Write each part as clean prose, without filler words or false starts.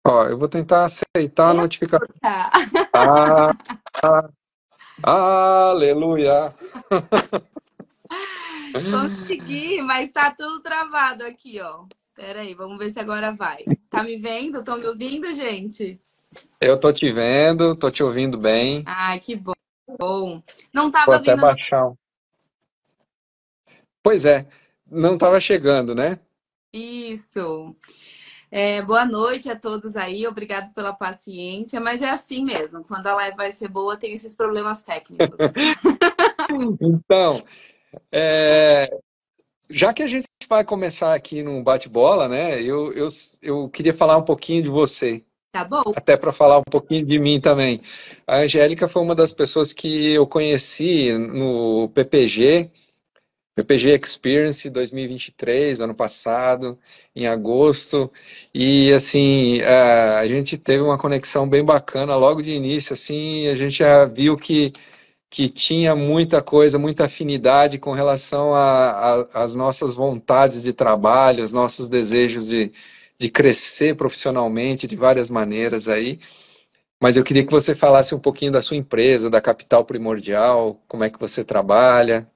Ó, eu vou tentar aceitar a notificação. Eita! Ah, aleluia! Consegui, mas tá tudo travado aqui, ó. Pera aí, vamos ver se agora vai. Tá me vendo? Estão me ouvindo, gente? Eu tô te vendo, tô te ouvindo bem. Ah, que bom. Não Vou tava até vindo. baixar. Pois é, não estava chegando, né? Isso. Boa noite a todos aí, obrigado pela paciência, mas é assim mesmo. Quando a live vai ser boa, tem esses problemas técnicos. Então, é, já que a gente vai começar aqui num bate-bola, né? Eu queria falar um pouquinho de você, Tá bom? até para falar um pouquinho de mim também. A Angélica foi uma das pessoas que eu conheci no PPG Experience 2023, ano passado, em agosto, e assim, a gente teve uma conexão bem bacana logo de início, assim, a gente já viu que tinha muita coisa, muita afinidade com relação às nossas vontades de trabalho, os nossos desejos de crescer profissionalmente de várias maneiras aí. Mas eu queria que você falasse um pouquinho da sua empresa, da Capital Primordial, como é que você trabalha,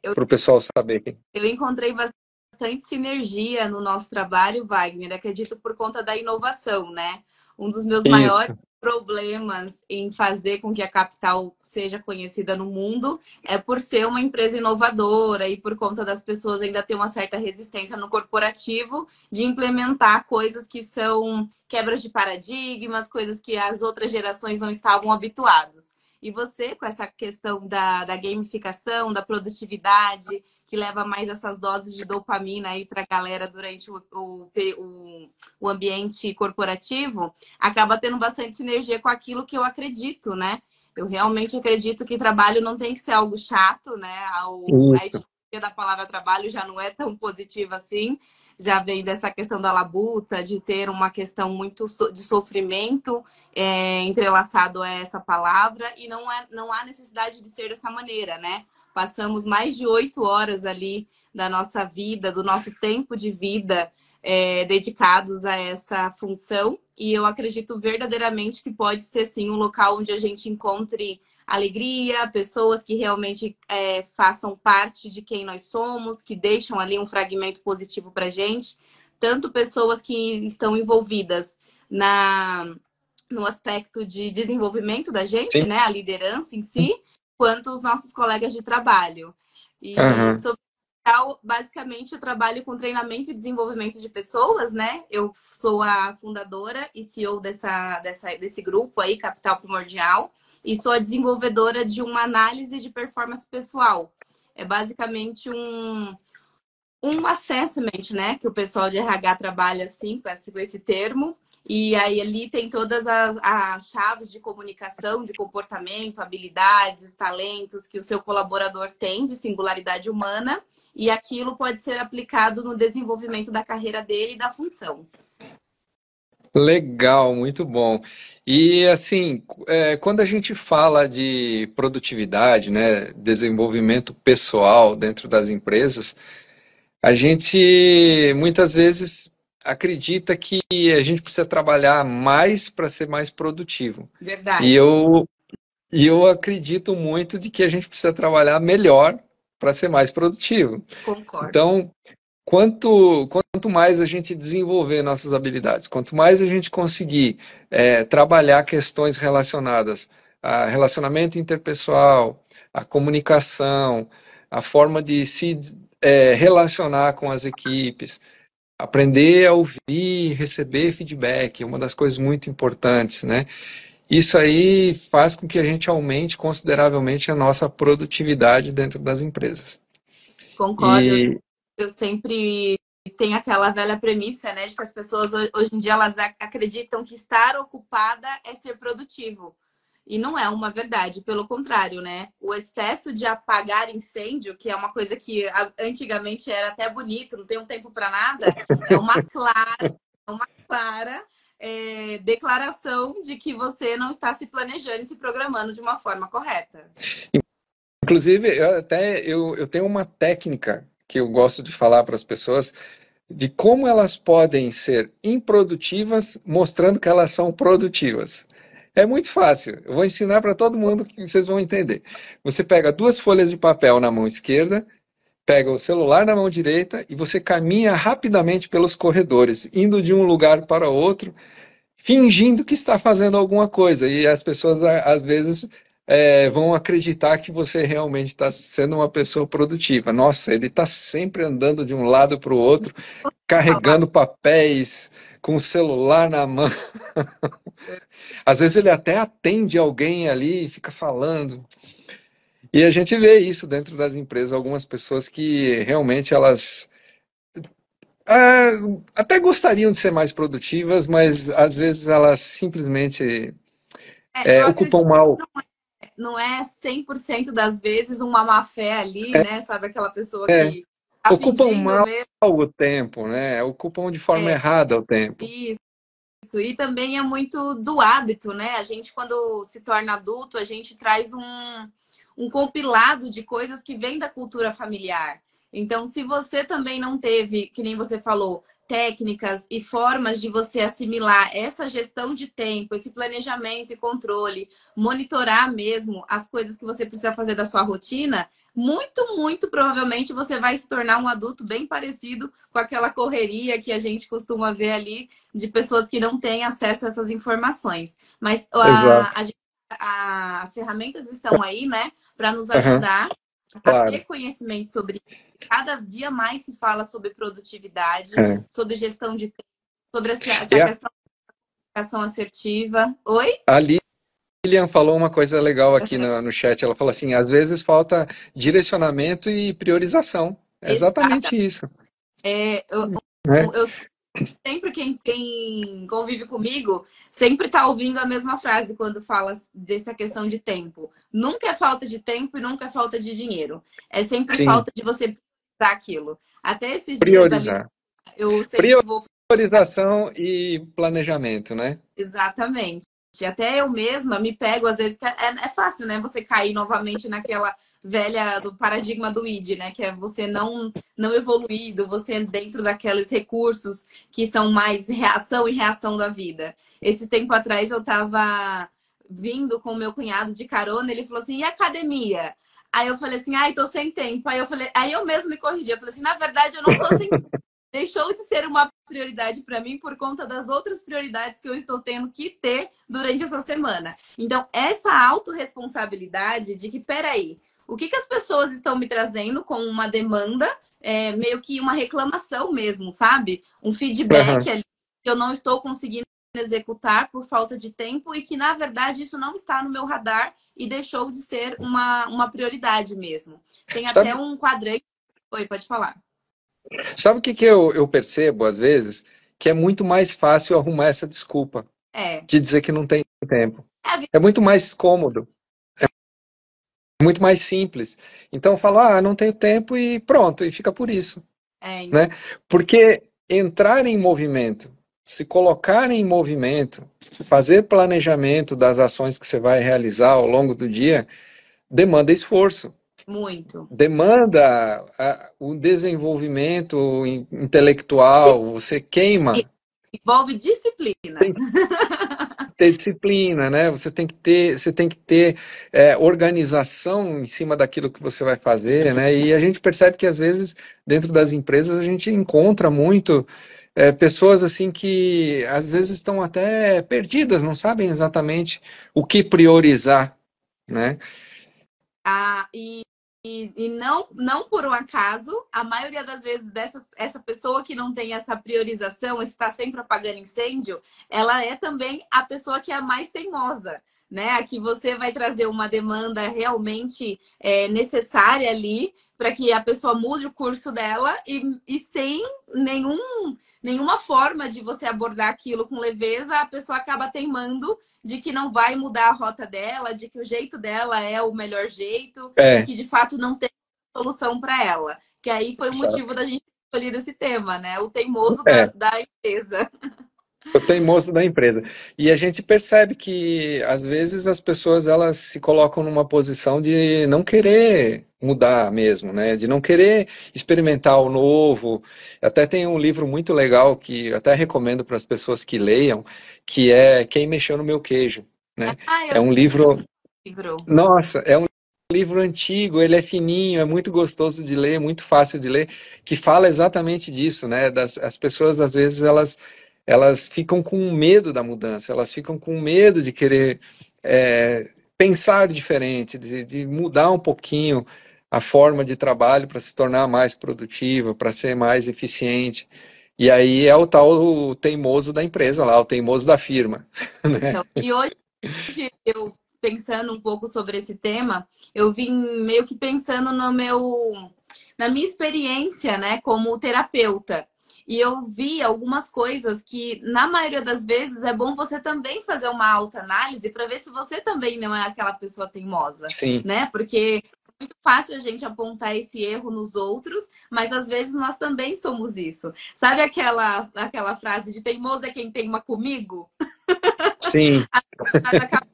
Eu, para o pessoal saber. eu encontrei bastante sinergia no nosso trabalho, Wagner, acredito por conta da inovação, né? Um dos meus maiores Isso. problemas em fazer com que a capital seja conhecida no mundo é por ser uma empresa inovadora e por conta das pessoas ainda ter uma certa resistência no corporativo de implementar coisas que são quebras de paradigmas, coisas que as outras gerações não estavam habituadas. E você, com essa questão da gamificação, da produtividade, que leva mais essas doses de dopamina aí para a galera durante o ambiente corporativo, acaba tendo bastante sinergia com aquilo que eu acredito, né? Eu realmente acredito que trabalho não tem que ser algo chato, né? A Isso. etimologia da palavra trabalho já não é tão positiva assim, já vem dessa questão da labuta, de ter uma questão muito de sofrimento entrelaçado a essa palavra, e não há necessidade de ser dessa maneira, né? Passamos mais de 8 horas ali da nossa vida, do nosso tempo de vida, dedicados a essa função. E eu acredito verdadeiramente que pode ser sim um local onde a gente encontre alegria, pessoas que realmente façam parte de quem nós somos, que deixam ali um fragmento positivo para a gente. Tanto pessoas que estão envolvidas na no aspecto de desenvolvimento da gente, Sim. né, a liderança em si, quanto os nossos colegas de trabalho. E Aham. sobre tal, basicamente eu trabalho com treinamento e desenvolvimento de pessoas, né? Eu sou a fundadora e CEO desse grupo aí, Capital Primordial, e sou a desenvolvedora de uma análise de performance pessoal. É basicamente um assessment, né? Que o pessoal de RH trabalha assim, com esse termo. E aí ali tem todas as chaves de comunicação, de comportamento, habilidades, talentos que o seu colaborador tem de singularidade humana. E aquilo pode ser aplicado no desenvolvimento da carreira dele e da função. Legal, muito bom. E assim, quando a gente fala de produtividade, né, desenvolvimento pessoal dentro das empresas, a gente muitas vezes acredita que a gente precisa trabalhar mais para ser mais produtivo. E Verdade. eu, e eu acredito muito de que a gente precisa trabalhar melhor para ser mais produtivo. Concordo. Então, quanto mais a gente desenvolver nossas habilidades, quanto mais a gente conseguir trabalhar questões relacionadas a relacionamento interpessoal, a comunicação, a forma de se relacionar com as equipes, aprender a ouvir, receber feedback, é uma das coisas muito importantes, né? Isso aí faz com que a gente aumente consideravelmente a nossa produtividade dentro das empresas. Concordo. E Eu sempre tenho aquela velha premissa, né, de que as pessoas hoje em dia elas acreditam que estar ocupada é ser produtivo. E não é uma verdade, pelo contrário, né? O excesso de apagar incêndio, que é uma coisa que antigamente era até bonito, não tem um tempo para nada, é uma clara declaração de que você não está se planejando e se programando de uma forma correta. inclusive, eu tenho uma técnica que eu gosto de falar para as pessoas. de como elas podem ser improdutivas, mostrando que elas são produtivas. É muito fácil. Eu vou ensinar para todo mundo que vocês vão entender. Você pega duas folhas de papel na mão esquerda, pega o celular na mão direita e você caminha rapidamente pelos corredores, indo de um lugar para outro, fingindo que está fazendo alguma coisa. E as pessoas, às vezes, vão acreditar que você realmente está sendo uma pessoa produtiva. Nossa, ele está sempre andando de um lado para o outro, Falar. carregando papéis, com o celular na mão. Às vezes ele até atende alguém ali e fica falando. E a gente vê isso dentro das empresas, algumas pessoas que realmente elas ah, até gostariam de ser mais produtivas, mas às vezes elas simplesmente Eu acredito ocupam mal. que não é 100% das vezes uma má fé ali, né? Sabe aquela pessoa É, que tá ocupam fingindo mal mesmo. o tempo, né? Ocupam de forma É, errada o tempo. isso. E também é muito do hábito, né? A gente, quando se torna adulto, a gente traz um compilado de coisas que vem da cultura familiar. Então, se você também não teve, que nem você falou, técnicas e formas de você assimilar essa gestão de tempo, esse planejamento e controle, monitorar mesmo as coisas que você precisa fazer da sua rotina, muito, muito provavelmente você vai se tornar um adulto bem parecido com aquela correria que a gente costuma ver ali de pessoas que não têm acesso a essas informações. Mas Exato. as ferramentas estão aí, né, para nos Aham, ajudar a ter claro. conhecimento sobre isso. Cada dia mais se fala sobre produtividade, É. sobre gestão de tempo, sobre E essa questão de comunicação assertiva. Oi? a Lilian falou uma coisa legal aqui no chat. Ela falou assim: às vezes falta direcionamento e priorização. É Exata. exatamente isso, né? Eu sempre quem convive comigo sempre está ouvindo a mesma frase quando fala dessa questão de tempo. Nunca é falta de tempo e nunca é falta de dinheiro. É sempre Sim, falta de você priorizar aquilo. Até esses dias ali, priorizar. eu sempre vou. Priorização e planejamento, né? Exatamente. Até eu mesma me pego, às vezes, é fácil, né? Você cair novamente naquela velha do paradigma do ID, né? Que é você não evoluído, você dentro daqueles recursos que são mais reação e reação da vida. Esse tempo atrás eu tava vindo com o meu cunhado de carona, ele falou assim: "E academia?" Aí eu falei assim: "Ai, tô sem tempo". Aí eu mesmo me corrigi, eu falei assim: "Na verdade, eu não tô sem, deixou de ser uma prioridade para mim por conta das outras prioridades que eu estou tendo que ter durante essa semana". Então, essa autorresponsabilidade de que, peraí, o que as pessoas estão me trazendo com uma demanda, meio que uma reclamação mesmo, sabe? Um feedback Aham. ali que eu não estou conseguindo executar por falta de tempo e que, na verdade, isso não está no meu radar e deixou de ser uma prioridade mesmo. Tem até Sabe, um quadrante. Oi, pode falar. sabe o que que eu percebo às vezes? Que é muito mais fácil arrumar essa desculpa É. de dizer que não tem tempo. É a É muito mais cômodo, é muito mais simples. Então eu falo, ah, não tenho tempo e pronto, e fica por isso, É, né? Porque entrar em movimento, se colocar em movimento, fazer planejamento das ações que você vai realizar ao longo do dia, demanda esforço. muito. Demanda o desenvolvimento Sim, intelectual, você queima, envolve disciplina. tem que ter disciplina, né? Você tem que ter organização em cima daquilo que você vai fazer, né? E a gente percebe que às vezes dentro das empresas a gente encontra muito pessoas assim que às vezes estão até perdidas, não sabem exatamente o que priorizar, né? Ah, e não por um acaso, a maioria das vezes essa pessoa que não tem essa priorização, está sempre apagando incêndio, ela é também a pessoa que é a mais teimosa, né? A que você vai trazer uma demanda realmente necessária ali para que a pessoa mude o curso dela e sem nenhuma forma de você abordar aquilo com leveza, a pessoa acaba teimando de que não vai mudar a rota dela, de que o jeito dela é o melhor jeito e É, que de fato não tem solução para ela. Que aí foi o sabe? motivo da gente escolher esse tema, né? O teimoso da, É. da empresa. O teimoso da empresa. E a gente percebe que, às vezes, as pessoas elas se colocam numa posição de não querer mudar mesmo, né? De não querer experimentar o novo. Até tem um livro muito legal que eu até recomendo para as pessoas que leiam, que é Quem Mexeu no Meu Queijo, né? Ah, eu É já um livro, li o livro. nossa, é um livro antigo, ele é fininho, é muito gostoso de ler, muito fácil de ler, que fala exatamente disso, né? As pessoas, às vezes, elas ficam com medo da mudança, elas ficam com medo de querer pensar diferente, de mudar um pouquinho a forma de trabalho para se tornar mais produtiva, para ser mais eficiente. E aí é o tal o teimoso da empresa lá, o teimoso da firma, né? Então, e hoje eu pensando um pouco sobre esse tema, eu vim meio que pensando na minha experiência, né, como terapeuta. E eu vi algumas coisas que, na maioria das vezes, é bom você também fazer uma autoanálise para ver se você também não é aquela pessoa teimosa, Sim, né? Porque é muito fácil a gente apontar esse erro nos outros, mas às vezes nós também somos isso. Sabe aquela frase de teimoso é quem teima comigo? sim, Mas acaba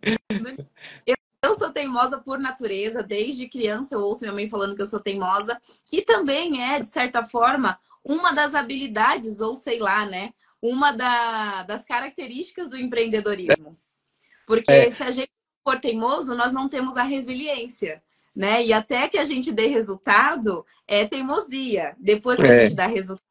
eu sou teimosa por natureza, desde criança eu ouço minha mãe falando que eu sou teimosa, que também é, de certa forma, uma das habilidades, ou sei lá, né? Das características do empreendedorismo. é, Porque se a gente for teimoso, nós não temos a resiliência, né? E até que a gente dê resultado, é teimosia. Depois que a é, gente dá resultado,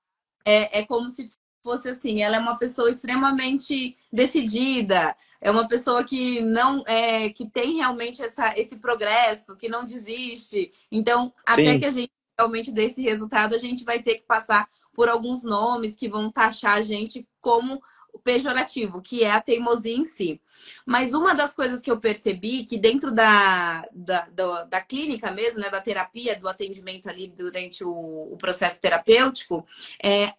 é como se fosse assim, ela é uma pessoa extremamente decidida, é uma pessoa que não que tem realmente esse progresso, que não desiste. Então, até sim, que a gente realmente dê esse resultado, a gente vai ter que passar por alguns nomes que vão taxar a gente como pejorativo, que é a teimosia em si. Mas uma das coisas que eu percebi que dentro da clínica mesmo, né, da terapia, do atendimento ali durante o processo terapêutico,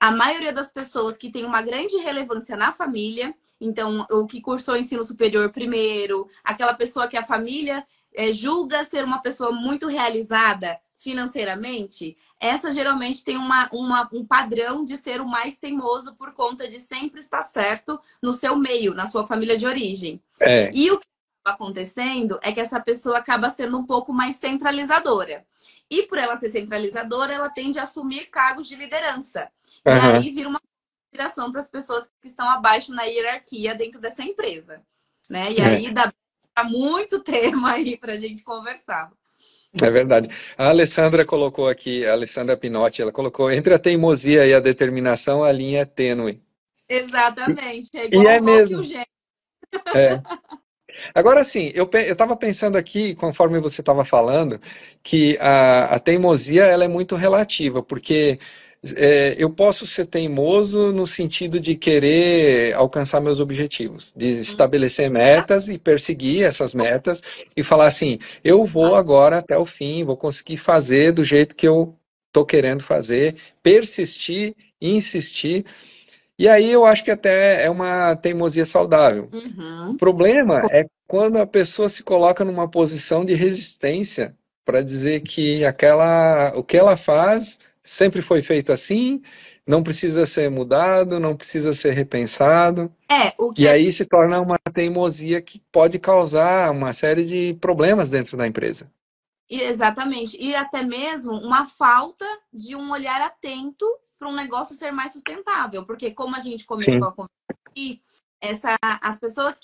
a maioria das pessoas que tem uma grande relevância na família, então, o que cursou ensino superior primeiro, aquela pessoa que a família julga ser uma pessoa muito realizada financeiramente, essa geralmente tem um padrão de ser o mais teimoso por conta de sempre estar certo no seu meio, na sua família de origem. é, E o que está acontecendo é que essa pessoa acaba sendo um pouco mais centralizadora. E por ela ser centralizadora, ela tende a assumir cargos de liderança. E aham, aí vira uma inspiração para as pessoas que estão abaixo na hierarquia dentro dessa empresa, né? E aí é. dá muito tema aí para a gente conversar. É verdade. A Alessandra colocou aqui, a Alessandra Pinotti, ela colocou entre a teimosia e a determinação, a linha é tênue. Exatamente, é E igual é o louco e o mesmo. gênio. É. Agora sim, eu estava pensando aqui, conforme você estava falando, que a teimosia ela é muito relativa, porque eu posso ser teimoso no sentido de querer alcançar meus objetivos, de estabelecer metas e perseguir essas metas e falar assim, eu vou agora até o fim, vou conseguir fazer do jeito que eu estou querendo fazer, persistir, insistir, e aí eu acho que até é uma teimosia saudável. O Uhum. problema é quando a pessoa se coloca numa posição de resistência para dizer que o que ela faz sempre foi feito assim, não precisa ser mudado, não precisa ser repensado, O que e é aí se torna uma teimosia que pode causar uma série de problemas dentro da empresa. exatamente. E até mesmo uma falta de um olhar atento para um negócio ser mais sustentável. Porque, como a gente começou Sim, a conversar aqui, as pessoas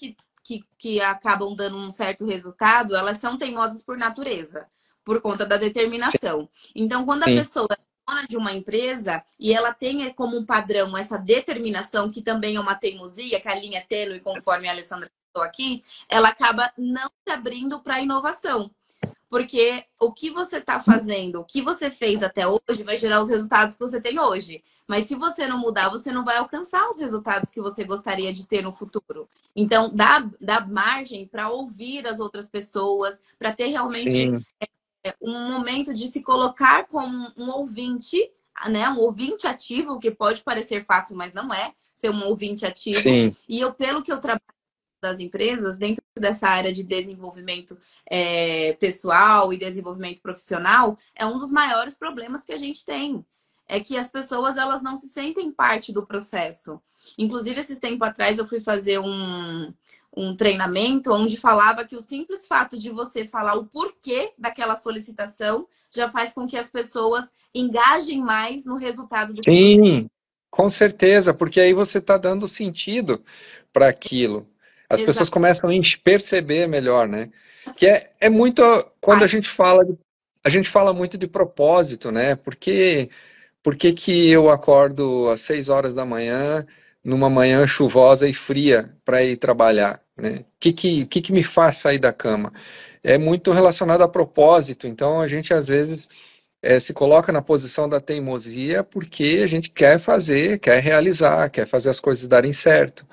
que acabam dando um certo resultado, elas são teimosas por natureza, por conta da sim, determinação. Então, quando a sim, pessoa é dona de uma empresa e ela tem como um padrão essa determinação, que também é uma teimosia, que a linha é tênue, conforme a Alessandra falou aqui, ela acaba não se abrindo para a inovação. Porque o que você está fazendo, o que você fez até hoje, vai gerar os resultados que você tem hoje. Mas se você não mudar, você não vai alcançar os resultados que você gostaria de ter no futuro. Então, dá margem para ouvir as outras pessoas, para ter realmente sim, um momento de se colocar como um ouvinte, né? Um ouvinte ativo, que pode parecer fácil, mas não é ser um ouvinte ativo. sim, E eu, pelo que eu trabalho das empresas, dentro dessa área de desenvolvimento pessoal e desenvolvimento profissional, é um dos maiores problemas que a gente tem. é que as pessoas elas não se sentem parte do processo. Inclusive, esses tempos atrás eu fui fazer um treinamento onde falava que o simples fato de você falar o porquê daquela solicitação já faz com que as pessoas engajem mais no resultado do que você. Sim, com certeza, porque aí você está dando sentido para aquilo. As pessoas Exato. começam a perceber melhor, né? Que é muito quando a gente fala muito de propósito, né? Por que que eu acordo às 6 horas da manhã, numa manhã chuvosa e fria, para ir trabalhar, né? O que que me faz sair da cama? É muito relacionado a propósito. Então a gente às vezes se coloca na posição da teimosia porque a gente quer fazer, quer realizar, quer fazer as coisas darem certo.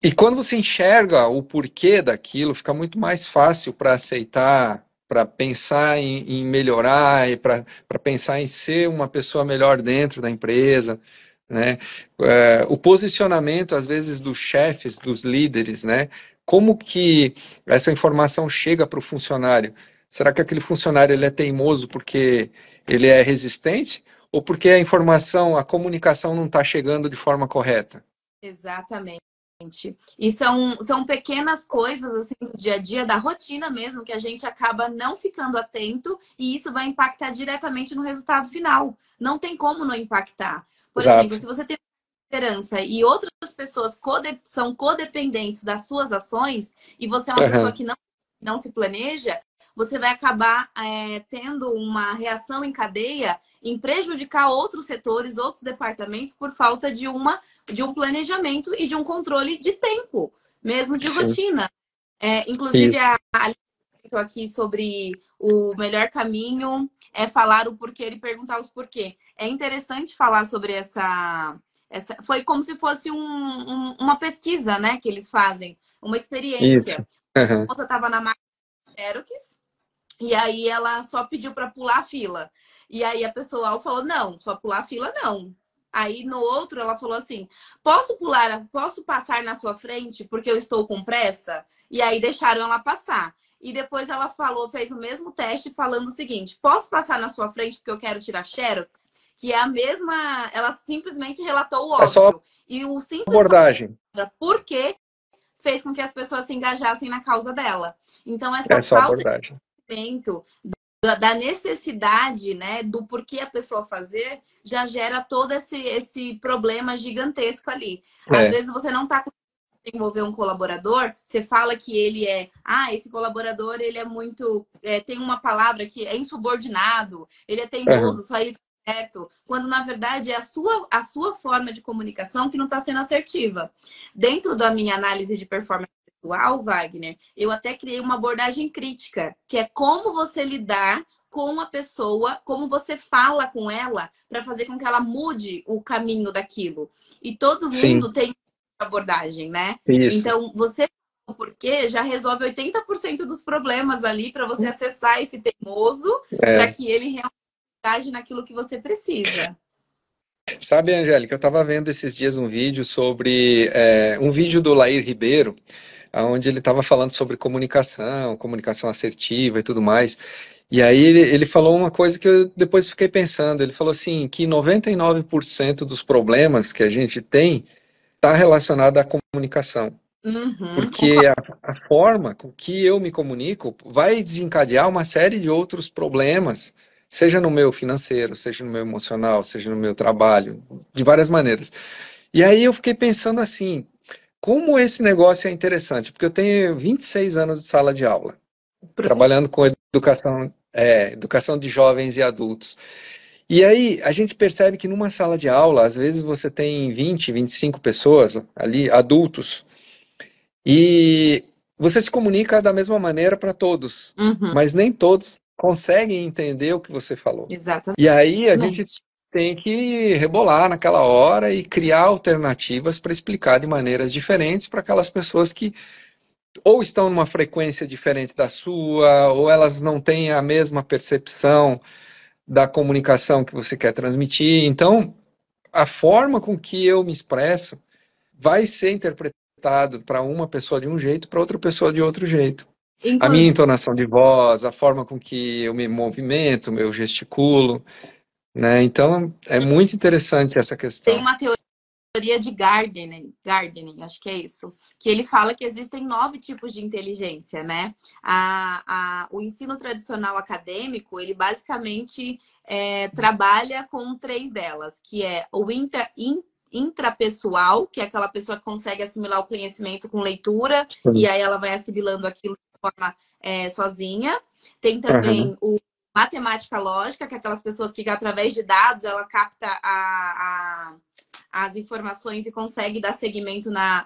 E quando você enxerga o porquê daquilo, fica muito mais fácil para aceitar, para pensar em melhorar e para pensar em ser uma pessoa melhor dentro da empresa, né? O posicionamento, às vezes, dos chefes, dos líderes, né? Como que essa informação chega para o funcionário? Será que aquele funcionário ele é teimoso porque ele é resistente? Ou porque a informação, a comunicação não está chegando de forma correta? Exatamente. E são pequenas coisas assim do dia a dia, da rotina mesmo, que a gente acaba não ficando atento e isso vai impactar diretamente no resultado final. Não tem como não impactar. Por exemplo, Exato. se você tem liderança e outras pessoas são codependentes das suas ações e você é uma pessoa Aham. que não se planeja, você vai acabar tendo uma reação em cadeia em prejudicar outros setores, outros departamentos por falta de um planejamento e de um controle de tempo, mesmo de Sim. rotina. Inclusive, Isso. estou aqui sobre o melhor caminho é falar o porquê e perguntar os porquê. É interessante falar sobre foi como se fosse uma pesquisa, né, que eles fazem, uma Isso. experiência. Aham. A moça estava na máquina Xerox e aí ela só pediu para pular a fila. E aí a pessoa falou: não, só pular a fila não. Aí no outro ela falou assim: posso passar na sua frente porque eu estou com pressa? E aí deixaram ela passar. E depois ela falou, fez o mesmo teste falando o seguinte: posso passar na sua frente porque eu quero tirar xerox? Que é a mesma, ela simplesmente relatou o É só óbvio. E o simples abordagem. por quê fez com que as pessoas se engajassem na causa dela. Então essa É só falta abordagem. momento da necessidade, né, do porquê a pessoa fazer, já gera todo esse problema gigantesco ali. Às É. vezes você não está desenvolver um colaborador, você fala que ele esse colaborador ele é muito, tem uma palavra que é insubordinado, ele é Aham. teimoso, só ele tá certo, quando na verdade é a sua forma de comunicação que não está sendo assertiva. Dentro da minha análise de performance pessoal, Wagner, eu até criei uma abordagem crítica, que é como você lidar com a pessoa, como você fala com ela para fazer com que ela mude o caminho daquilo. E todo Sim, mundo tem abordagem, né? isso. Então, você o porquê já resolve 80% dos problemas ali para você acessar esse teimoso, para É. que ele realmente age naquilo que você precisa. Sabe, Angélica, eu estava vendo esses dias um vídeo sobre um vídeo do Lair Ribeiro, onde ele estava falando sobre comunicação, comunicação assertiva e tudo mais. E aí ele falou uma coisa que eu depois fiquei pensando. Ele falou assim que 99% dos problemas que a gente tem está relacionado à comunicação. Uhum, Porque a forma com que eu me comunico vai desencadear uma série de outros problemas, seja no meu financeiro, seja no meu emocional, seja no meu trabalho, de várias maneiras. E aí eu fiquei pensando assim, como esse negócio é interessante, porque eu tenho 26 anos de sala de aula, professor. trabalhando com educação, educação de jovens e adultos. E aí a gente percebe que numa sala de aula, às vezes você tem 20, 25 pessoas ali, adultos, e você se comunica da mesma maneira para todos, Uhum, mas nem todos conseguem entender o que você falou. exatamente. E aí a gente tem que rebolar naquela hora e criar alternativas para explicar de maneiras diferentes para aquelas pessoas que ou estão numa frequência diferente da sua, ou elas não têm a mesma percepção da comunicação que você quer transmitir. Então, a forma com que eu me expresso vai ser interpretado para uma pessoa de um jeito, para outra pessoa de outro jeito. A minha Inclusive, entonação de voz, a forma com que eu me movimento, eu gesticulo. né? Então, é muito interessante essa Tem questão. uma teoria de Gardening, acho que é isso, que ele fala que existem 9 tipos de inteligência, né? O ensino tradicional acadêmico, ele basicamente trabalha com 3 delas, que é o intrapessoal, que é aquela pessoa que consegue assimilar o conhecimento com leitura, e Sim. aí ela vai assimilando aquilo de forma sozinha. Tem Aham. também o matemática lógica, que é aquelas pessoas que, através de dados, ela capta as informações e consegue dar seguimento na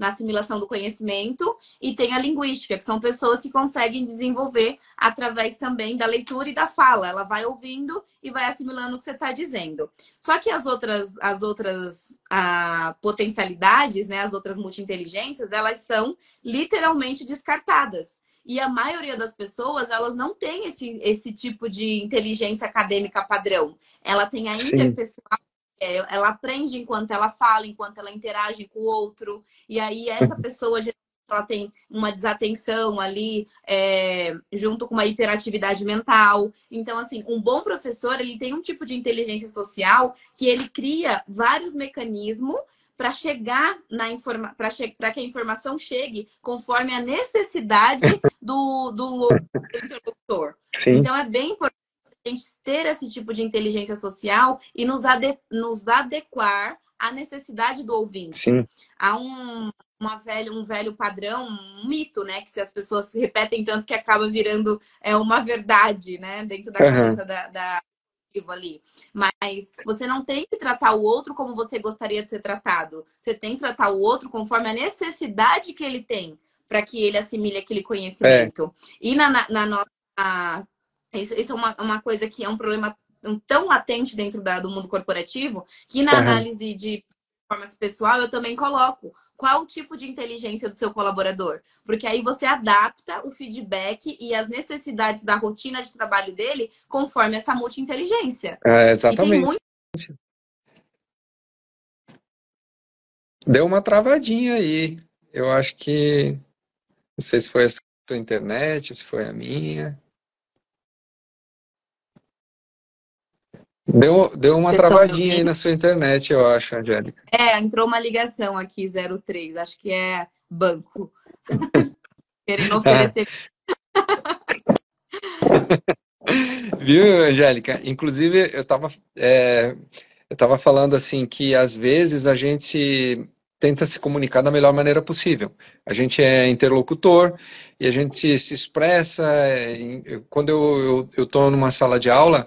assimilação do conhecimento. E tem a linguística, que são pessoas que conseguem desenvolver através também da leitura e da fala. Ela vai ouvindo e vai assimilando o que você está dizendo. Só que as outras potencialidades, né, as outras multi-inteligências, elas são literalmente descartadas. E a maioria das pessoas, elas não tem esse tipo de inteligência acadêmica padrão. Ela tem a Sim. interpessoal, ela aprende enquanto ela fala, enquanto ela interage com o outro. E aí essa pessoa, ela tem uma desatenção ali, junto com uma hiperatividade mental. Então, assim, um bom professor, ele tem um tipo de inteligência social que ele cria vários mecanismos para chegar para que a informação chegue conforme a necessidade do interlocutor. Sim. Então, é bem importante a gente ter esse tipo de inteligência social e nos adequar à necessidade do ouvinte. Sim. Há um velho padrão, um mito, né? Que se as pessoas repetem tanto que acaba virando uma verdade, né? Dentro da Aham. cabeça da ali. Mas você não tem que tratar o outro como você gostaria de ser tratado. Você tem que tratar o outro conforme a necessidade que ele tem para que ele assimile aquele É. conhecimento. E na nossa. Isso é uma coisa que é um problema tão latente dentro do mundo corporativo que na Aham. análise de performance pessoal eu também coloco qual o tipo de inteligência do seu colaborador. Porque aí você adapta o feedback e as necessidades da rotina de trabalho dele conforme essa multi-inteligência. É, E tem exatamente. muito. Deu uma travadinha aí. Eu acho que, não sei se foi a sua internet, se foi a minha. Deu uma Vocês estão me travadinha aí ouvindo? na sua internet, eu acho, Angélica. Entrou uma ligação aqui, 03. Acho que é banco. Querendo Ah, oferecer. viu, Angélica? Inclusive, eu tava falando assim que às vezes a gente tenta se comunicar da melhor maneira possível. A gente é interlocutor e a gente se expressa. Quando eu estou numa sala de aula,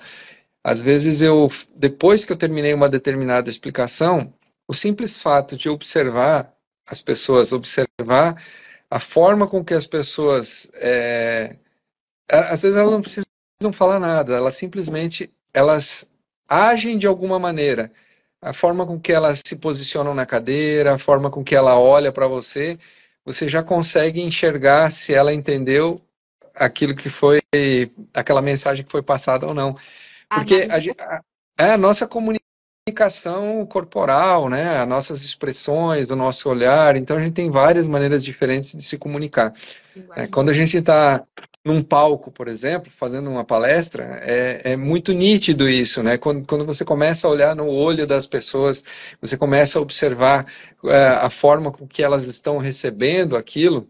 às vezes depois que eu terminei uma determinada explicação, o simples fato de observar as pessoas, observar a forma com que as pessoas às vezes elas não precisam falar nada, elas agem de alguma maneira. A forma com que elas se posicionam na cadeira, a forma com que ela olha para você, você já consegue enxergar se ela entendeu aquilo que foi, aquela mensagem que foi passada ou não. Porque Análise é a nossa comunicação corporal, né? As nossas expressões, do nosso olhar. Então a gente tem várias maneiras diferentes de se comunicar. linguagem Quando a corporal. gente está num palco, por exemplo, fazendo uma palestra, é muito nítido isso, né? Quando você começa a olhar no olho das pessoas, você começa a observar a forma com que elas estão recebendo aquilo,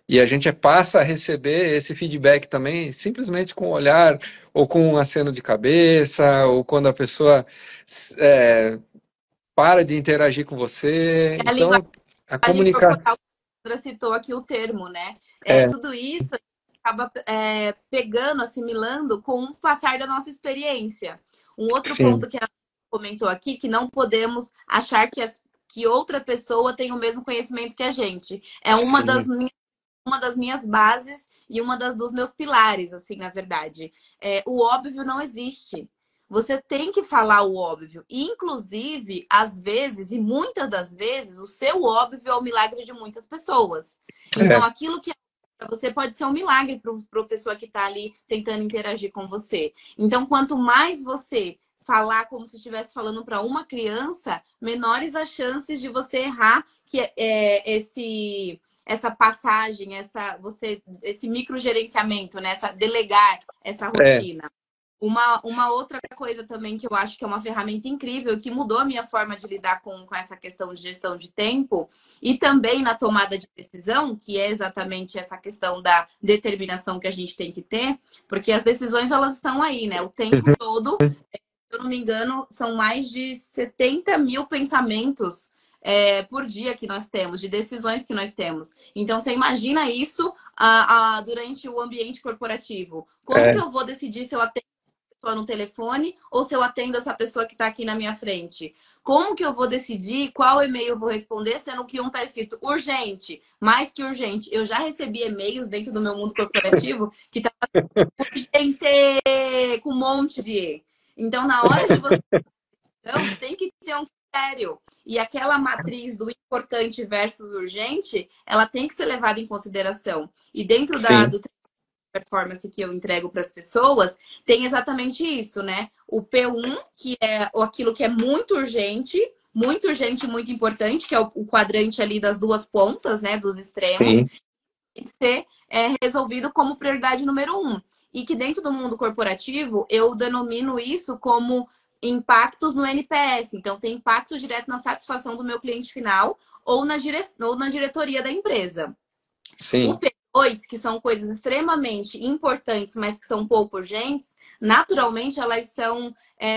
e a gente passa a receber esse feedback também, simplesmente com o olhar, ou com um aceno de cabeça, ou quando a pessoa é, para de interagir com você. É a linguagem Então, a comunicação. corporal, que a citou aqui o termo, né? É, Tudo isso acaba pegando, assimilando com o passar da nossa experiência. Um outro sim, ponto que ela comentou aqui, que não podemos achar que outra pessoa tem o mesmo conhecimento que a gente. É sim, uma das minhas bases e dos meus pilares, assim, na verdade. O óbvio não existe. Você tem que falar o óbvio. E, inclusive, às vezes, e muitas das vezes, o seu óbvio é o milagre de muitas pessoas. Então, é, aquilo que para você pode ser um milagre para a pessoa que está ali tentando interagir com você. Então, quanto mais você falar como se estivesse falando para uma criança, menores as chances de você errar que essa passagem, esse microgerenciamento, né? Delegar essa é. rotina. Uma outra coisa também que eu acho que é uma ferramenta incrível, que mudou a minha forma de lidar com essa questão de gestão de tempo e também na tomada de decisão, que é exatamente essa questão da determinação que a gente tem que ter, porque as decisões elas estão aí, né? O tempo Uhum. todo, se eu não me engano, são mais de 70 mil pensamentos por dia que nós temos, de decisões que nós temos. Então, você imagina isso durante o ambiente corporativo. Como que É, eu vou decidir se eu atendo pessoa no telefone ou se eu atendo essa pessoa que está aqui na minha frente? Como que eu vou decidir qual e-mail eu vou responder, sendo que um está escrito urgente, mais que urgente? Eu já recebi e-mails dentro do meu mundo corporativo que tá urgente com um monte de E. Então, na hora de você, então, tem que ter um critério. E aquela matriz do importante versus urgente, ela tem que ser levada em consideração. E dentro sim, do performance que eu entrego para as pessoas, tem exatamente isso, né? O P1, que é aquilo que é muito urgente, muito importante, que é o quadrante ali das duas pontas, né? Dos extremos, sim. tem que ser resolvido como prioridade número um. E que dentro do mundo corporativo, eu denomino isso como impactos no NPS. Então, tem impacto direto na satisfação do meu cliente final ou na diretoria da empresa. O Sim. P2, que são coisas extremamente importantes, mas que são pouco urgentes, naturalmente elas são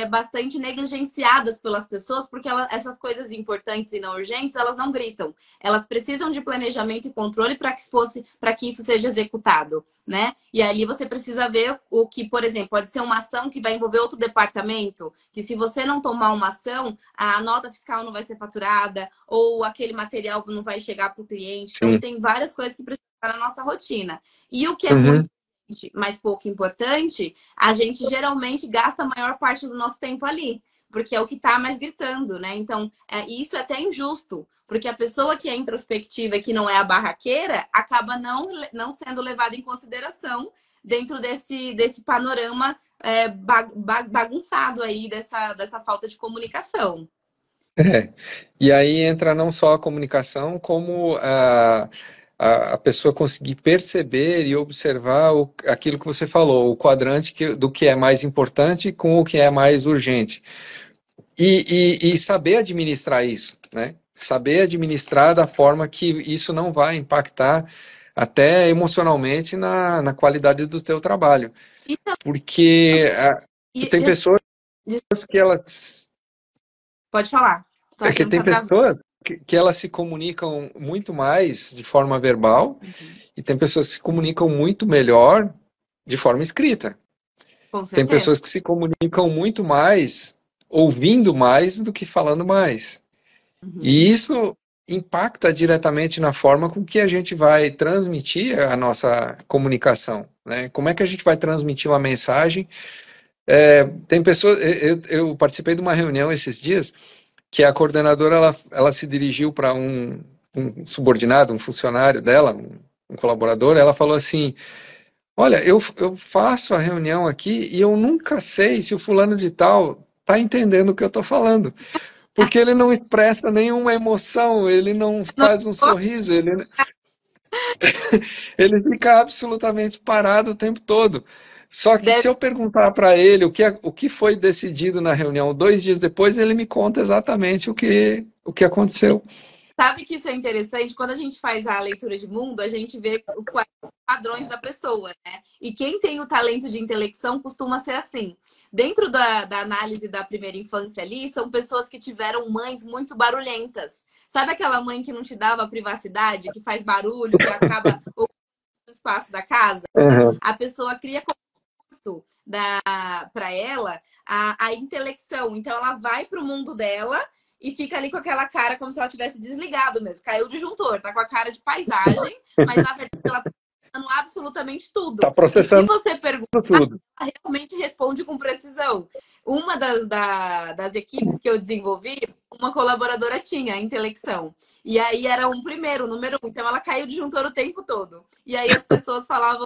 bastante negligenciadas pelas pessoas, porque essas coisas importantes e não urgentes, elas não gritam. Elas precisam de planejamento e controle para que isso seja executado, né? E ali você precisa ver o que, por exemplo, pode ser uma ação que vai envolver outro departamento, que se você não tomar uma ação, a nota fiscal não vai ser faturada, ou aquele material não vai chegar para o cliente. Então, Sim. tem várias coisas que precisam estar na nossa rotina. E o que é muito, Uhum. mas pouco importante, a gente geralmente gasta a maior parte do nosso tempo ali, porque é o que está mais gritando, né? Então, isso é até injusto, porque a pessoa que é introspectiva e que não é a barraqueira acaba não sendo levada em consideração dentro desse panorama bagunçado aí dessa falta de comunicação. É. E aí entra não só a comunicação, como a pessoa conseguir perceber e observar aquilo que você falou, o quadrante do que é mais importante com o que é mais urgente. E saber administrar isso, né? Saber administrar da forma que isso não vai impactar até emocionalmente na qualidade do teu trabalho. E, Porque tem e, pessoas que elas pode falar. Tô É que achando que tem tá travando. pessoas que elas se comunicam muito mais de forma verbal e tem pessoas que se comunicam muito melhor de forma escrita. Com Tem certeza. pessoas que se comunicam muito mais ouvindo mais do que falando mais. E Uhum. isso impacta diretamente na forma com que a gente vai transmitir a nossa comunicação, né? Como é que a gente vai transmitir uma mensagem? Tem pessoas, eu participei de uma reunião esses dias que a coordenadora ela se dirigiu para um subordinado, um funcionário dela, um colaborador, ela falou assim: Olha, eu faço a reunião aqui e eu nunca sei se o fulano de tal está entendendo o que eu estou falando, porque ele não expressa nenhuma emoção, ele não faz um sorriso, ele fica absolutamente parado o tempo todo. Só que se Deve, eu perguntar para ele o que foi decidido na reunião 2 dias depois, ele me conta exatamente o que aconteceu. sabe que isso é interessante? Quando a gente faz a leitura de mundo, a gente vê quais padrões da pessoa, né? E quem tem o talento de intelecção costuma ser assim. Dentro da análise da primeira infância ali, são pessoas que tiveram mães muito barulhentas. Sabe aquela mãe que não te dava privacidade, que faz barulho, que acaba ocupando o espaço da casa? Uhum. A pessoa cria concurso para ela a intelecção. Então ela vai para o mundo dela e fica ali com aquela cara como se ela tivesse desligado mesmo. Caiu o disjuntor, tá com a cara de paisagem, mas na verdade ela tá falando absolutamente Tá tudo. E se processando você perguntar, tudo. ela realmente responde com precisão. Uma das equipes que eu desenvolvi, uma colaboradora tinha intelecção. E aí era um primeiro, número um. Então ela caiu o disjuntor o tempo todo. E aí as pessoas falavam,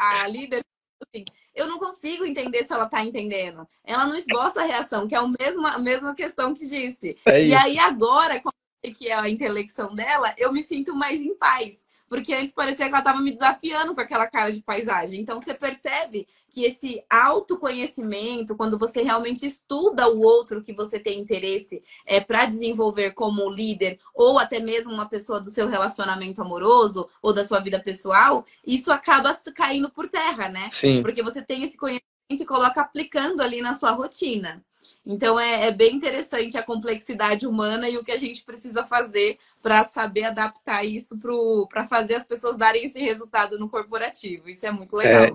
a líder, assim, eu não consigo entender se ela tá entendendo. Ela não esboça a reação, que é a mesma questão que disse. É E isso. aí agora, quando eu sei que é a intelecção dela, eu me sinto mais em paz. porque antes parecia que ela estava me desafiando com aquela cara de paisagem. Então, você percebe que esse autoconhecimento, quando você realmente estuda o outro que você tem interesse para desenvolver como líder, ou até mesmo uma pessoa do seu relacionamento amoroso ou da sua vida pessoal, isso acaba caindo por terra, né? Sim. Porque você tem esse conhecimento e coloca aplicando ali na sua rotina. Então é bem interessante a complexidade humana e o que a gente precisa fazer para saber adaptar isso para fazer as pessoas darem esse resultado no corporativo. Isso é muito É, legal.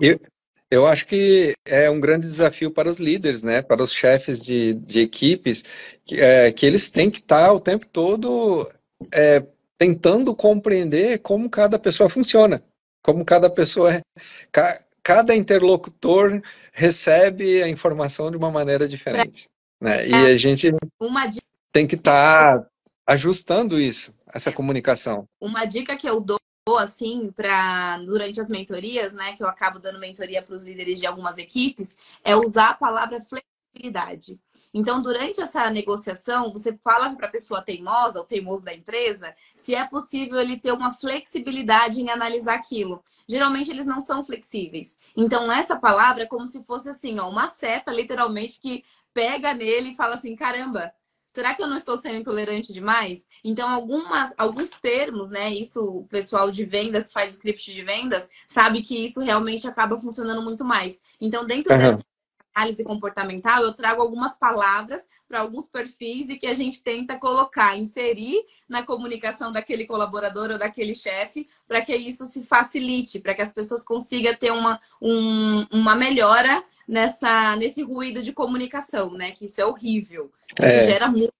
eu acho que é um grande desafio para os líderes, né? Para os chefes de equipes, que eles têm que estar o tempo todo tentando compreender como cada pessoa funciona, como cada pessoa cada interlocutor recebe a informação de uma maneira Pra diferente, né? E a gente uma dica, tem que estar ajustando isso, essa comunicação. uma dica que eu dou assim para durante as mentorias, né, que eu acabo dando mentoria para os líderes de algumas equipes, é usar a palavra flexibilidade. Então, durante essa negociação, você fala para a pessoa teimosa, o teimoso da empresa, se é possível ele ter uma flexibilidade em analisar aquilo. Geralmente eles não são flexíveis. Então, essa palavra é como se fosse assim, ó, uma seta, literalmente, que pega nele e fala assim: caramba, será que eu não estou sendo intolerante demais? Então, alguns termos, né? Isso o pessoal de vendas que faz script de vendas sabe que isso realmente acaba funcionando muito mais. Então, dentro Aham. dessa análise comportamental, eu trago algumas palavras para alguns perfis e que a gente tenta colocar, inserir na comunicação daquele colaborador ou daquele chefe, para que isso se facilite, para que as pessoas consigam ter uma melhora nesse ruído de comunicação, né? Que isso é horrível. Isso É, gera muito.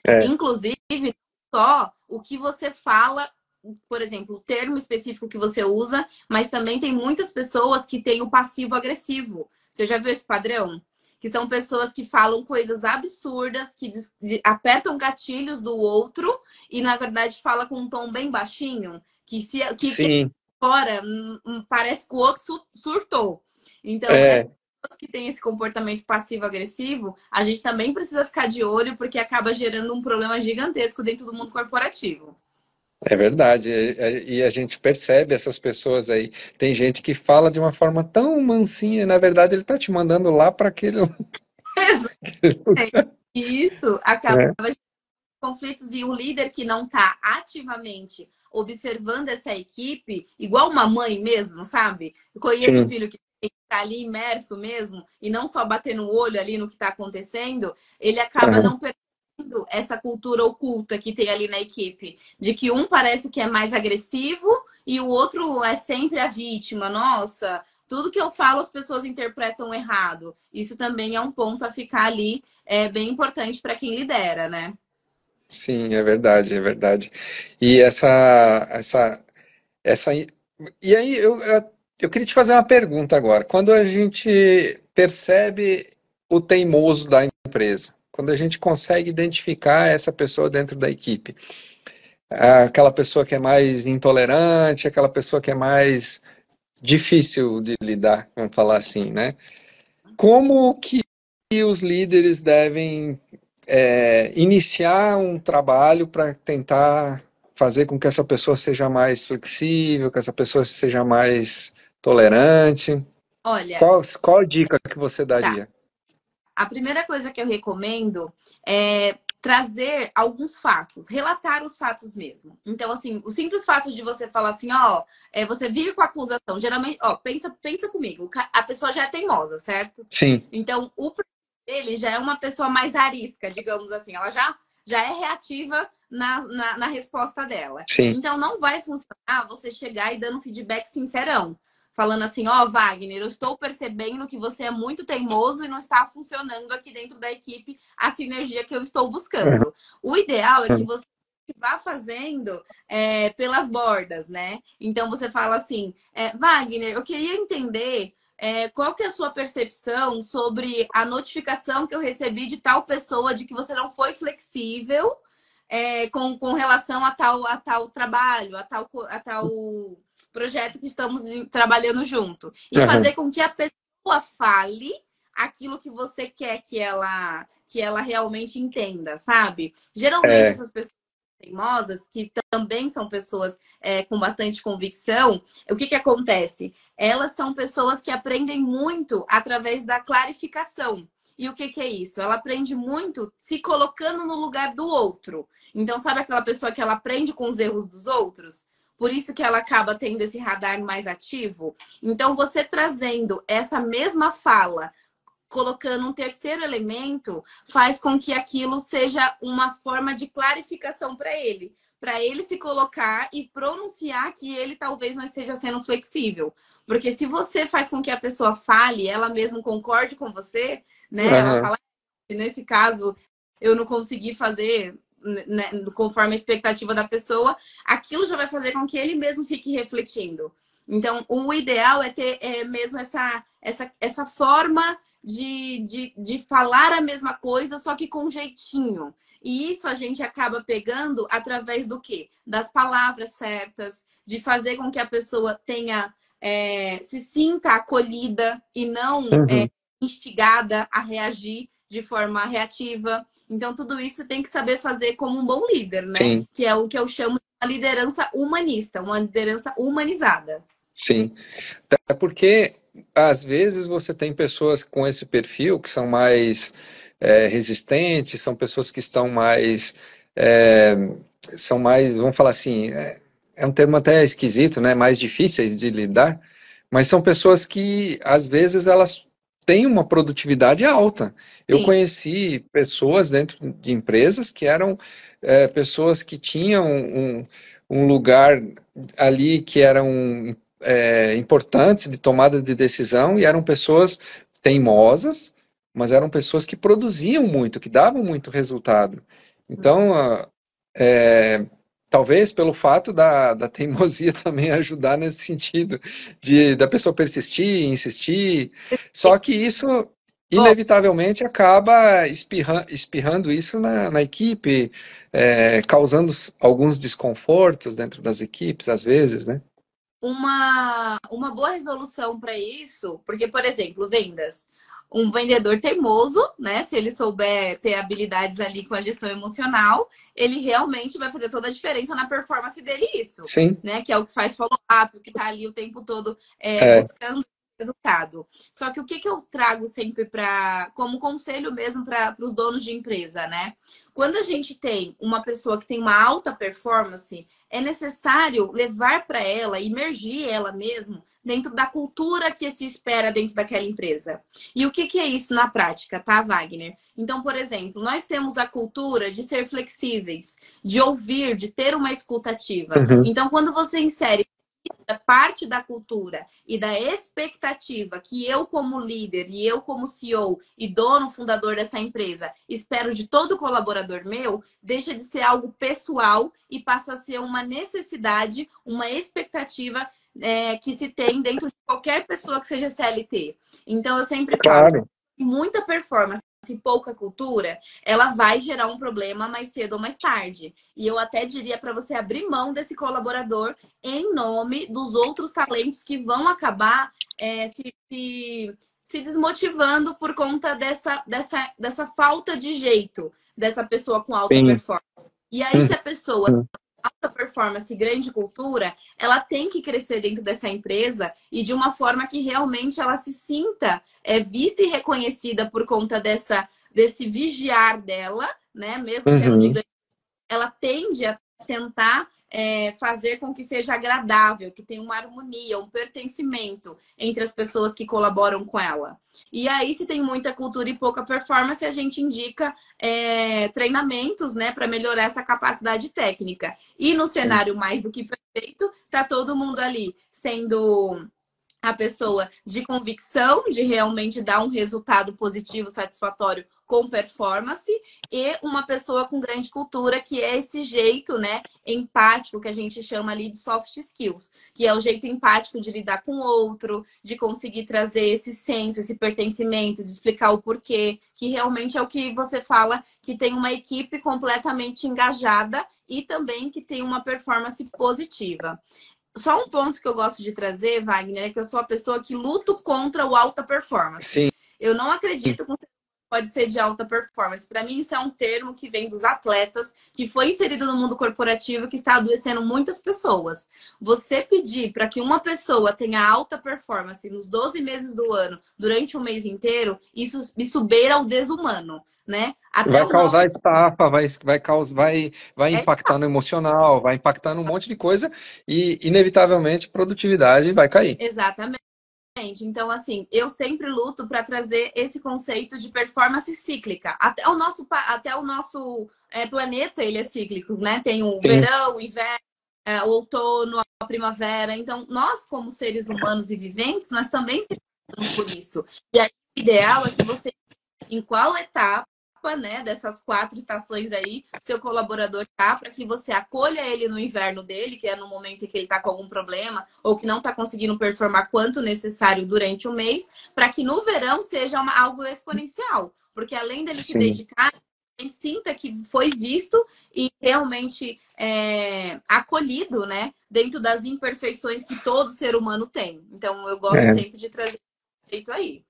é, Inclusive, só o que você fala, por exemplo, o termo específico que você usa, mas também tem muitas pessoas que têm o passivo-agressivo. Você já viu esse padrão? Que são pessoas que falam coisas absurdas, que apertam gatilhos do outro e, na verdade, fala com um tom bem baixinho, que sim, fora parece que o outro surtou. Então, é, que tem esse comportamento passivo-agressivo, a gente também precisa ficar de olho, porque acaba gerando um problema gigantesco dentro do mundo corporativo. é verdade. E a gente percebe essas pessoas aí. Tem gente que fala de uma forma tão mansinha, e na verdade ele está te mandando lá para aquele lugar, E isso acaba né? conflitos e o líder que não está ativamente observando essa equipe, igual uma mãe mesmo, sabe? Eu conheço o Sim. filho que está ali imerso mesmo e não só bater no olho ali no que está acontecendo, ele acaba Aham. não perdendo essa cultura oculta que tem ali na equipe, de que um parece que é mais agressivo e o outro é sempre a vítima. Nossa, tudo que eu falo as pessoas interpretam errado. Isso também é um ponto a ficar ali, bem importante para quem lidera, né? Sim, é verdade, é verdade. E essa, e aí eu queria te fazer uma pergunta agora. Quando a gente percebe o teimoso da empresa, quando a gente consegue identificar essa pessoa dentro da equipe, aquela pessoa que é mais intolerante, aquela pessoa que é mais difícil de lidar, vamos falar assim, né? Como que os líderes devem iniciar um trabalho para tentar fazer com que essa pessoa seja mais flexível, que essa pessoa seja mais tolerante? Olha, Qual a dica que você tá. daria? A primeira coisa que eu recomendo é trazer alguns fatos, relatar os fatos mesmo. Então, assim, o simples fato de você falar assim, ó, você vir com a acusação, geralmente, ó, pensa comigo, a pessoa já é teimosa, certo? Sim, Então, o perfil dele já é uma pessoa mais arisca, digamos assim, ela já é reativa na resposta dela. sim. Então, não vai funcionar você chegar e dando um feedback sincerão falando assim, ó, Wagner, eu estou percebendo que você é muito teimoso e não está funcionando aqui dentro da equipe a sinergia que eu estou buscando. O ideal é que você vá fazendo pelas bordas, né? Então você fala assim, Wagner, eu queria entender qual que é a sua percepção sobre a notificação que eu recebi de tal pessoa de que você não foi flexível com relação a tal trabalho, a tal projeto que estamos trabalhando junto. E Aham. fazer com que a pessoa fale aquilo que você quer que ela realmente entenda, sabe? Geralmente É, essas pessoas teimosas, que também são pessoas com bastante convicção, o que acontece? Elas são pessoas que aprendem muito através da clarificação. E o que é isso? Ela aprende muito se colocando no lugar do outro. Então, sabe aquela pessoa que ela aprende com os erros dos outros? Por isso que ela acaba tendo esse radar mais ativo. Então, você trazendo essa mesma fala, colocando um terceiro elemento, faz com que aquilo seja uma forma de clarificação para ele se colocar e pronunciar que ele talvez não esteja sendo flexível. Porque se você faz com que a pessoa fale, ela mesma concorde com você, né? Ela Aham, fala, nesse caso, eu não consegui fazer, né, conforme a expectativa da pessoa, aquilo já vai fazer com que ele mesmo fique refletindo. Então, o ideal é ter mesmo essa forma de falar a mesma coisa, só que com jeitinho. E isso a gente acaba pegando através do quê? Das palavras certas, de fazer com que a pessoa tenha, se sinta acolhida e não uhum, instigada a reagir de forma reativa. Então, tudo isso tem que saber fazer como um bom líder, né? sim, Que é o que eu chamo de uma liderança humanista, uma liderança humanizada. sim. É porque às vezes você tem pessoas com esse perfil que são mais resistentes, são pessoas que estão mais, é, são mais, vamos falar assim, é um termo até esquisito, né? Mais difíceis de lidar, mas são pessoas que às vezes elas têm uma produtividade alta. Eu Sim. conheci pessoas dentro de empresas que eram pessoas que tinham um lugar ali que eram importantes de tomada de decisão e eram pessoas teimosas, mas eram pessoas que produziam muito, que davam muito resultado. Então, é, talvez pelo fato da teimosia também ajudar nesse sentido, da pessoa persistir, insistir, só que isso Bom, inevitavelmente acaba espirrando isso na equipe, causando alguns desconfortos dentro das equipes, às vezes, né? uma boa resolução para isso, porque, por exemplo, vendas. Um vendedor teimoso, né? Se ele souber ter habilidades ali com a gestão emocional, ele realmente vai fazer toda a diferença na performance dele, isso, Sim, né? Que é o que faz follow-up, o que está ali o tempo todo é, buscando resultado. Só que o que eu trago sempre para, como conselho mesmo para os donos de empresa, né? Quando a gente tem uma pessoa que tem uma alta performance, é necessário levar para ela, imergir ela mesmo dentro da cultura que se espera dentro daquela empresa. E o que é isso na prática, tá, Wagner? Então, por exemplo, nós temos a cultura de ser flexíveis, de ouvir, de ter uma escutativa. uhum, Então, quando você insere parte da cultura e da expectativa que eu, como líder, e eu, como CEO e dono fundador dessa empresa, espero de todo colaborador meu, deixa de ser algo pessoal e passa a ser uma necessidade, uma expectativa que se tem dentro de qualquer pessoa que seja CLT. Então, eu sempre falo, claro, muita performance e pouca cultura, ela vai gerar um problema mais cedo ou mais tarde. E eu até diria para você abrir mão desse colaborador em nome dos outros talentos que vão acabar se desmotivando por conta dessa falta de jeito dessa pessoa com alta sim, performance. E aí, se uhum, a pessoa alta performance, grande cultura, ela tem que crescer dentro dessa empresa e de uma forma que realmente ela se sinta vista e reconhecida por conta desse vigiar dela, né? Mesmo sendo de uhum, grande, ela tende a tentar fazer com que seja agradável, que tenha uma harmonia, um pertencimento entre as pessoas que colaboram com ela. E aí, se tem muita cultura e pouca performance, a gente indica treinamentos, né, para melhorar essa capacidade técnica. E no sim, cenário mais do que perfeito, tá todo mundo ali sendo a pessoa de convicção, de realmente dar um resultado positivo, satisfatório com performance, e uma pessoa com grande cultura, que é esse jeito, né, empático, que a gente chama ali de soft skills, que é o jeito empático de lidar com o outro, de conseguir trazer esse senso, esse pertencimento, de explicar o porquê, que realmente é o que você fala, que tem uma equipe completamente engajada e também que tem uma performance positiva. Só um ponto que eu gosto de trazer, Wagner, é que eu sou a pessoa que luto contra o alta performance. sim, Eu não acredito que você pode ser de alta performance. Para mim, isso é um termo que vem dos atletas, que foi inserido no mundo corporativo, que está adoecendo muitas pessoas. Você pedir para que uma pessoa tenha alta performance nos 12 meses do ano, durante um mês inteiro, isso beira o desumano, né? Até Vai o nosso causar estafa, vai é impactar no emocional, vai impactar num monte de coisa e, inevitavelmente, produtividade vai cair. exatamente. Então, assim, eu sempre luto para trazer esse conceito de performance cíclica. Até o nosso planeta, ele é cíclico, né? Tem o Sim, verão, o inverno, o outono, a primavera. Então, nós, como seres humanos e viventes, nós também passamos por isso. E aí, o ideal é que você, em qual etapa, né, dessas 4 estações aí, seu colaborador tá, para que você acolha ele no inverno dele, que é no momento em que ele está com algum problema, ou que não está conseguindo performar quanto necessário durante o mês, para que no verão seja algo exponencial. Porque além dele se sim. dedicar, a gente sinta que foi visto e realmente acolhido, né, dentro das imperfeições que todo ser humano tem. Então, eu gosto É. sempre de trazer esse jeito aí.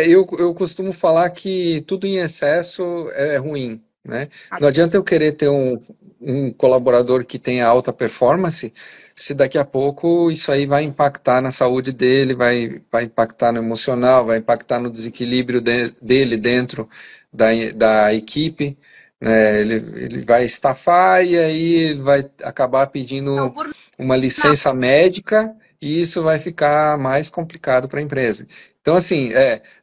Eu costumo falar que tudo em excesso é ruim, né? Não adianta eu querer ter um colaborador que tenha alta performance, se daqui a pouco isso aí vai impactar na saúde dele, vai impactar no emocional, vai impactar no desequilíbrio dele dentro da equipe, né? Ele vai estafar e aí ele vai acabar É o pedindo burnout. uma licença médica e isso vai ficar mais complicado para a empresa. Então, assim,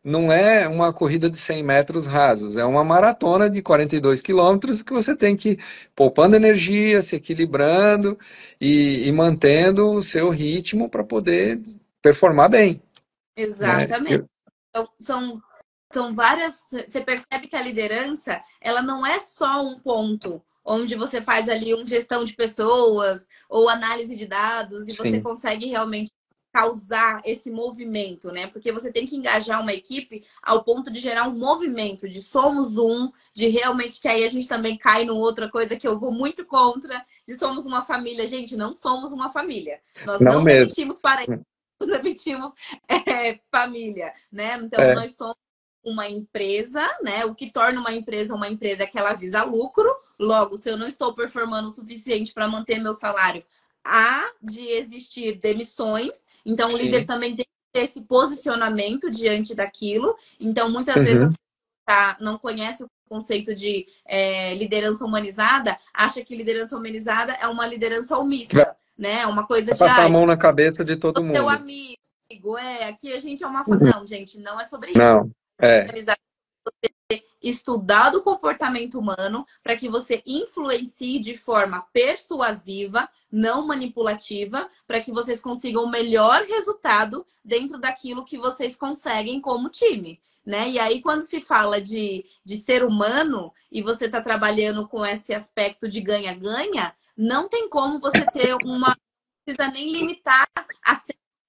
não é uma corrida de 100 metros rasos, é uma maratona de 42 quilômetros que você tem que ir poupando energia, se equilibrando e mantendo o seu ritmo para poder performar bem, né? Exatamente. Então, são várias. Você percebe que a liderança, ela não é só um ponto onde você faz ali uma gestão de pessoas ou análise de dados e você Sim, consegue realmente causar esse movimento, né? Porque você tem que engajar uma equipe ao ponto de gerar um movimento, de somos um, de realmente que aí a gente também cai numa outra coisa que eu vou muito contra, de somos uma família. Gente, não somos uma família. Nós não não mesmo. demitimos parentes, não demitimos família, né? Então, É, nós somos uma empresa, né? O que torna uma empresa é que ela visa lucro. Logo, se eu não estou performando o suficiente para manter meu salário, há de existir demissões. Então, o líder sim. também tem que ter esse posicionamento diante daquilo. Então, muitas vezes as Uhum. pessoas não conhecem o conceito de liderança humanizada, acha que liderança humanizada é uma liderança Que vai omissa, né? Uma coisa de, passar a mão na cabeça de todo seu mundo. amigo, aqui a gente é uma. Uhum. Não, gente, não é sobre isso. Não, é, Estudar do comportamento humano para que você influencie de forma persuasiva, não manipulativa, para que vocês consigam o melhor resultado dentro daquilo que vocês conseguem como time. Né? E aí, quando se fala de ser humano e você está trabalhando com esse aspecto de ganha-ganha, não tem como você ter uma. Não precisa nem limitar a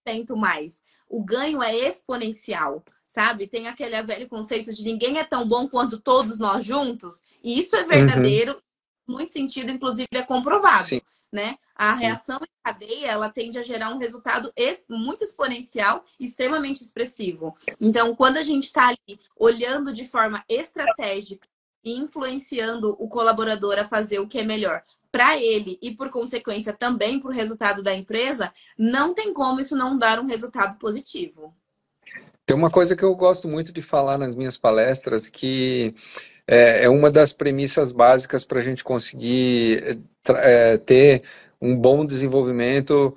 100% mais. O ganho é exponencial, sabe? Tem aquele velho conceito de ninguém é tão bom quanto todos nós juntos, e isso é uhum. verdadeiro, em muito sentido, inclusive é Sim. comprovado, né? A reação em cadeia, ela tende a gerar um resultado muito exponencial e extremamente expressivo. Então, quando a gente está ali olhando de forma estratégica e influenciando o colaborador a fazer o que é melhor para ele e, por consequência, também para o resultado da empresa, não tem como isso não dar um resultado positivo. Tem uma coisa que eu gosto muito de falar nas minhas palestras, que é uma das premissas básicas para a gente conseguir ter um bom desenvolvimento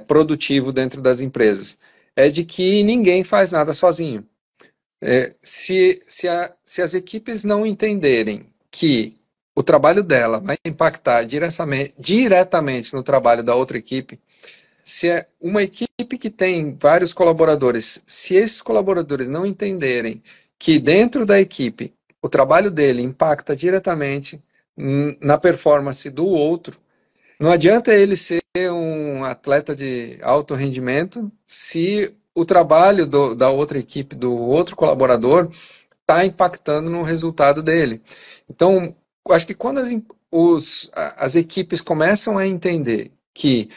produtivo dentro das empresas. É de que ninguém faz nada sozinho. Se as equipes não entenderem que o trabalho dela vai impactar diretamente no trabalho da outra equipe, se é uma equipe que tem vários colaboradores, se esses colaboradores não entenderem que dentro da equipe o trabalho dele impacta diretamente na performance do outro, não adianta ele ser um atleta de alto rendimento se o trabalho da outra equipe, do outro colaborador, está impactando no resultado dele. Então, eu acho que quando as equipes começam a entender que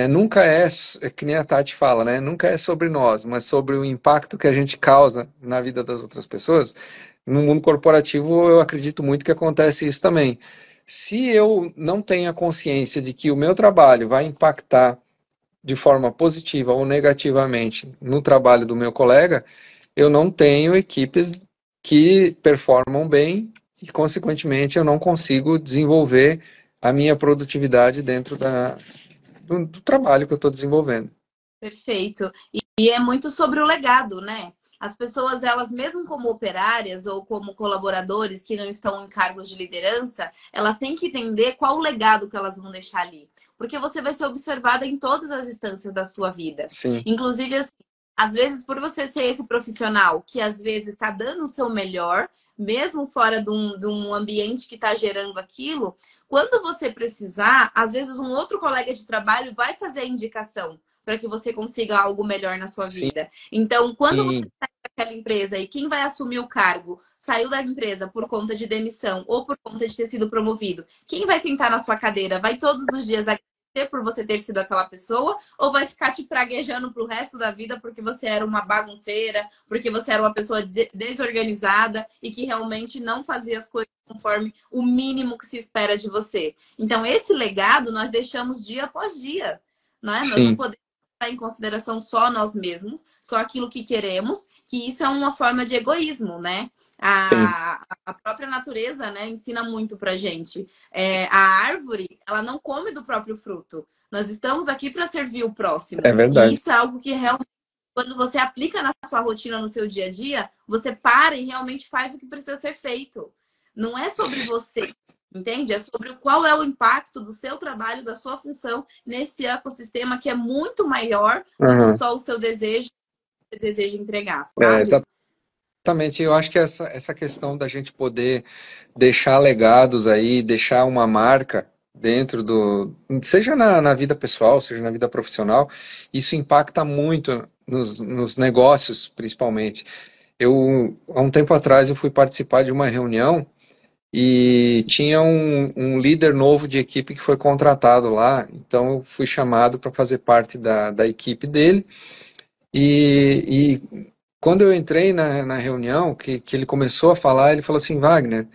nunca é que nem a Tati fala, né? Nunca é sobre nós, mas sobre o impacto que a gente causa na vida das outras pessoas. No mundo corporativo, eu acredito muito que acontece isso também. Se eu não tenho a consciência de que o meu trabalho vai impactar de forma positiva ou negativamente no trabalho do meu colega, eu não tenho equipes que performam bem e, consequentemente, eu não consigo desenvolver a minha produtividade dentro do trabalho que eu estou desenvolvendo. Perfeito. E é muito sobre o legado, né? As pessoas, elas mesmo como operárias ou como colaboradores que não estão em cargos de liderança, elas têm que entender qual o legado que elas vão deixar ali. Porque você vai ser observada em todas as instâncias da sua vida. Sim, Inclusive, assim, às vezes, por você ser esse profissional que às vezes está dando o seu melhor, mesmo fora de um ambiente que está gerando aquilo, quando você precisar, às vezes um outro colega de trabalho vai fazer a indicação para que você consiga algo melhor na sua sim, vida. Então, quando você sai daquela empresa e quem vai assumir o cargo saiu da empresa por conta de demissão ou por conta de ter sido promovido, quem vai sentar na sua cadeira vai todos os dias agradecer por você ter sido aquela pessoa ou vai ficar te praguejando pro resto da vida porque você era uma bagunceira, porque você era uma pessoa desorganizada e que realmente não fazia as coisas conforme o mínimo que se espera de você. Então, esse legado nós deixamos dia após dia, não é? Nós não sim, podemos em consideração só nós mesmos, só aquilo que queremos, que isso é uma forma de egoísmo, né? sim. A própria natureza, né, ensina muito pra gente. A árvore, ela não come do próprio fruto. Nós estamos aqui para servir o próximo. É E verdade. isso é algo que realmente, quando você aplica na sua rotina, no seu dia a dia, você para e realmente faz o que precisa ser feito. Não é sobre você, entende? É sobre qual é o impacto do seu trabalho, da sua função nesse ecossistema que é muito maior do que Uhum. só o seu desejo, que você deseja entregar, É, sabe? exatamente. Eu acho que essa questão da gente poder deixar legados aí, deixar uma marca dentro seja na vida pessoal, seja na vida profissional, isso impacta muito nos negócios, principalmente. Há um tempo atrás, eu fui participar de uma reunião e tinha um líder novo de equipe que foi contratado lá, então eu fui chamado para fazer parte da equipe dele. E quando eu entrei na reunião, que ele começou a falar, ele falou assim: Wagner,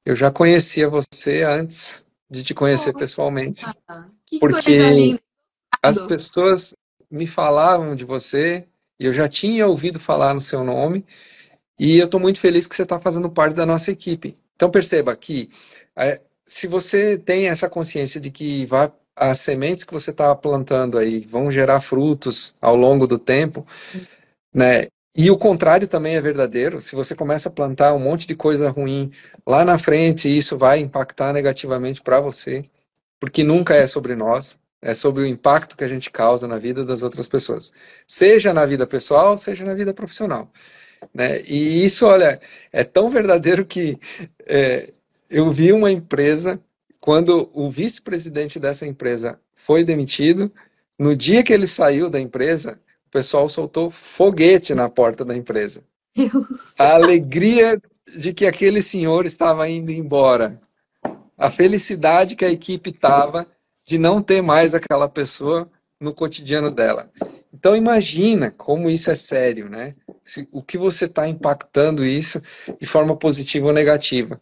eu já conhecia você antes de te conhecer Poxa, pessoalmente, que coisa porque linda. as pessoas me falavam de você e eu já tinha ouvido falar no seu nome. E eu estou muito feliz que você está fazendo parte da nossa equipe. Então perceba que se você tem essa consciência de que as sementes que você está plantando aí vão gerar frutos ao longo do tempo, né? E o contrário também é verdadeiro. Se você começa a plantar um monte de coisa ruim lá na frente, isso vai impactar negativamente para você, porque nunca é sobre nós. É sobre o impacto que a gente causa na vida das outras pessoas, seja na vida pessoal, seja na vida profissional, né? E isso, olha, é tão verdadeiro que é, eu vi uma empresa, quando o vice-presidente dessa empresa foi demitido, no dia que ele saiu da empresa, o pessoal soltou foguete na porta da empresa. Deus. A alegria de que aquele senhor estava indo embora, a felicidade que a equipe estava de não ter mais aquela pessoa no cotidiano dela. Então imagina como isso é sério, né? O que você está impactando isso de forma positiva ou negativa.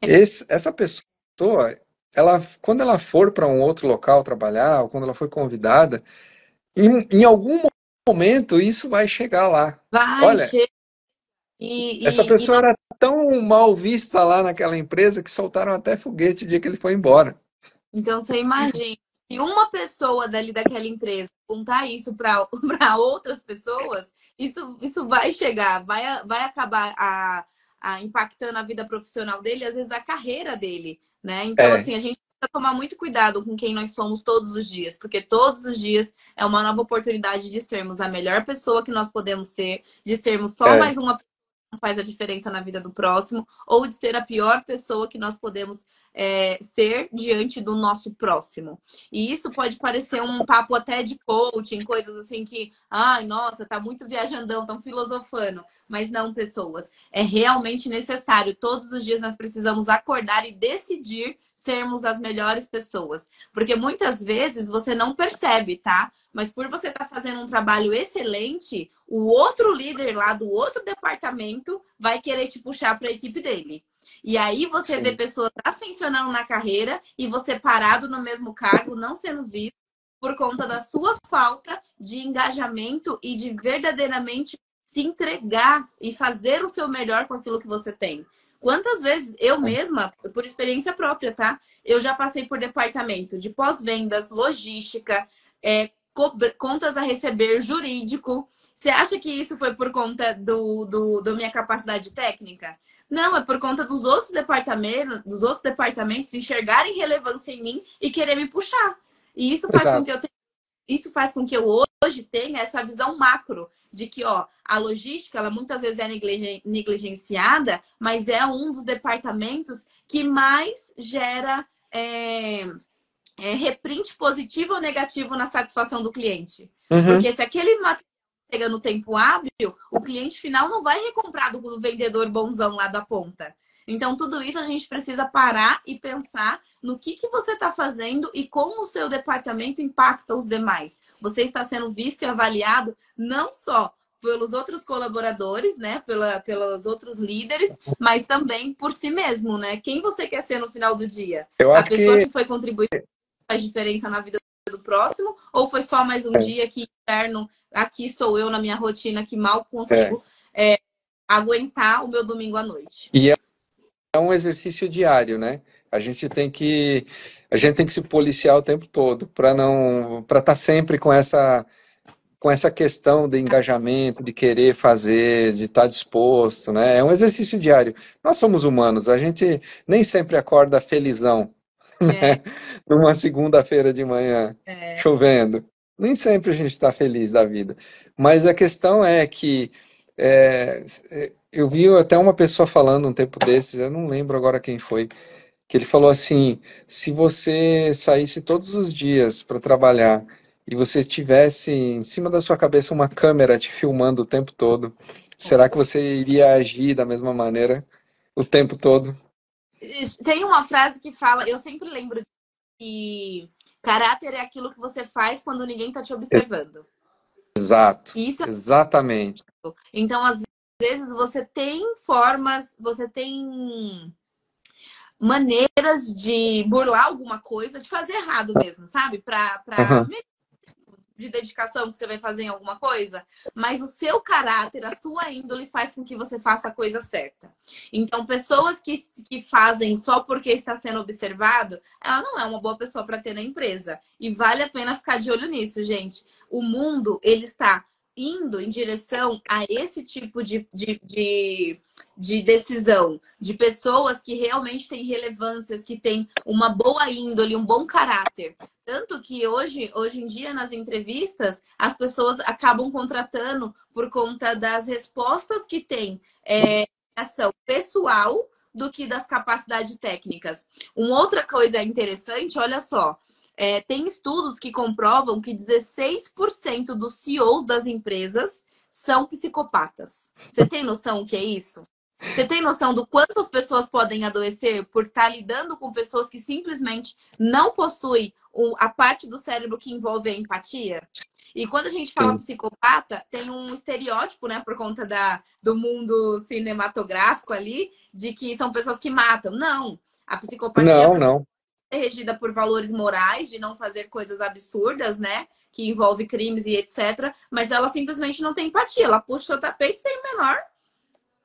Essa pessoa, quando ela for para um outro local trabalhar, ou quando ela for convidada, em algum momento isso vai chegar lá. Vai, Olha, chega. essa E pessoa era tão mal vista lá naquela empresa que soltaram até foguete o dia que ele foi embora. então, você imagina, se uma pessoa dali daquela empresa contar isso para para outras pessoas, isso vai chegar, vai acabar impactando a vida profissional dele, às vezes a carreira dele, né? Então, É, assim, a gente precisa tomar muito cuidado com quem nós somos todos os dias, porque todos os dias é uma nova oportunidade de sermos a melhor pessoa que nós podemos ser, de sermos só é. mais uma não faz a diferença na vida do próximo, ou de ser a pior pessoa que nós podemos ser diante do nosso próximo. E isso pode parecer um papo até de coaching, coisas assim que, ai, nossa, tá muito viajandão, tão filosofando. Mas não, pessoas, é realmente necessário. Todos os dias nós precisamos acordar e decidir sermos as melhores pessoas. Porque muitas vezes você não percebe, tá? Mas por você estar fazendo um trabalho excelente, o outro líder lá do outro departamento vai querer te puxar para a equipe dele. E aí você vê pessoas ascensionando na carreira e você parado no mesmo cargo, não sendo visto por conta da sua falta de engajamento e de verdadeiramente se entregar e fazer o seu melhor com aquilo que você tem. Quantas vezes eu mesma, por experiência própria, tá? Eu já passei por departamento de pós-vendas, logística, contas a receber, jurídico. Você acha que isso foi por conta da minha capacidade técnica? Não, é por conta dos outros departamentos enxergarem relevância em mim e querer me puxar. E isso faz com que eu hoje tenha essa visão macro de que, ó, a logística, ela muitas vezes é negligenciada, mas é um dos departamentos que mais gera reprint positivo ou negativo na satisfação do cliente. Porque se aquele material chega no tempo hábil, o cliente final não vai recomprar do vendedor bonzão lá da ponta. Então, tudo isso a gente precisa parar e pensar no que você está fazendo e como o seu departamento impacta os demais. Você está sendo visto e avaliado não só pelos outros colaboradores, né, pelos outros líderes, mas também por si mesmo, né? Quem você quer ser no final do dia? A pessoa que foi contribuir faz diferença na vida do próximo, ou foi só mais um dia que interno, aqui estou eu na minha rotina que mal consigo aguentar o meu domingo à noite. E é um exercício diário, né? A gente tem que se policiar o tempo todo para estar sempre com essa questão de engajamento, de querer fazer, de estar disposto, né? É um exercício diário. Nós somos humanos, a gente nem sempre acorda felizão, né? Numa segunda-feira de manhã, chovendo. Nem sempre a gente está feliz da vida. Mas a questão é que eu vi até uma pessoa falando um tempo desses, eu não lembro agora quem foi, que ele falou assim, se você saísse todos os dias para trabalhar e você tivesse em cima da sua cabeça uma câmera te filmando o tempo todo, será que você iria agir da mesma maneira o tempo todo? Tem uma frase que fala, eu sempre lembro que caráter é aquilo que você faz quando ninguém está te observando. Exato, Isso exatamente. Então, às vezes, você tem formas, você tem maneiras de burlar alguma coisa, de fazer errado mesmo, sabe? De dedicação que você vai fazer em alguma coisa, mas o seu caráter, a sua índole faz com que você faça a coisa certa. Então, pessoas que fazem só porque está sendo observado, ela não é uma boa pessoa para ter na empresa. E vale a pena ficar de olho nisso, gente. O mundo, ele está indo em direção a esse tipo de decisão, de pessoas que realmente têm relevâncias, que têm uma boa índole, um bom caráter. Tanto que hoje em dia, nas entrevistas, as pessoas acabam contratando por conta das respostas que têm ação pessoal do que das capacidades técnicas. Uma outra coisa interessante, olha só, tem estudos que comprovam que 16% dos CEOs das empresas são psicopatas. Você tem noção do que é isso? Você tem noção do quanto as pessoas podem adoecer por estar lidando com pessoas que simplesmente não possuem a parte do cérebro que envolve a empatia? E quando a gente fala psicopata, tem um estereótipo, né, por conta do mundo cinematográfico ali, de que são pessoas que matam. Não. A psicopatia é regida por valores morais, de não fazer coisas absurdas, né, que envolve crimes e etc. Mas ela simplesmente não tem empatia. Ela puxa o seu tapete sem menor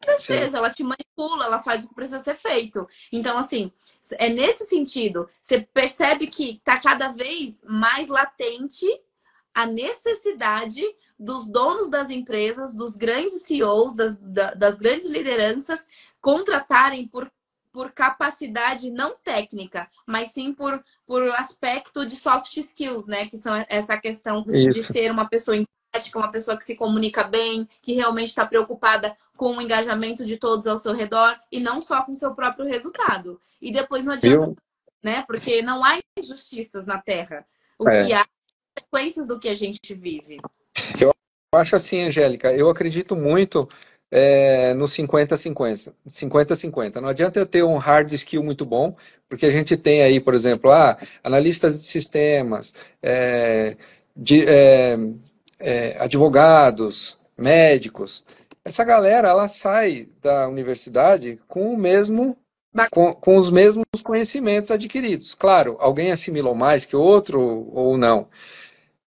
defesa, ela te manipula, ela faz o que precisa ser feito. Então, assim, é nesse sentido, você percebe que está cada vez mais latente a necessidade dos donos das empresas, dos grandes CEOs, das grandes lideranças, contratarem por capacidade não técnica, mas sim por aspecto de soft skills, né? Que são essa questão de ser uma pessoa uma pessoa que se comunica bem, que realmente está preocupada com o engajamento de todos ao seu redor e não só com o seu próprio resultado. E depois não adianta, Viu? né? Porque não há injustiças na Terra. O que É. há é consequências do que a gente vive. Eu acho assim, Angélica, eu acredito muito no 50-50. 50-50. Não adianta eu ter um hard skill muito bom, porque a gente tem aí, por exemplo, analistas de sistemas, é, de, é, advogados, médicos. Essa galera, ela sai da universidade com o mesmo, com os mesmos conhecimentos adquiridos. Claro, alguém assimilou mais que o outro ou não.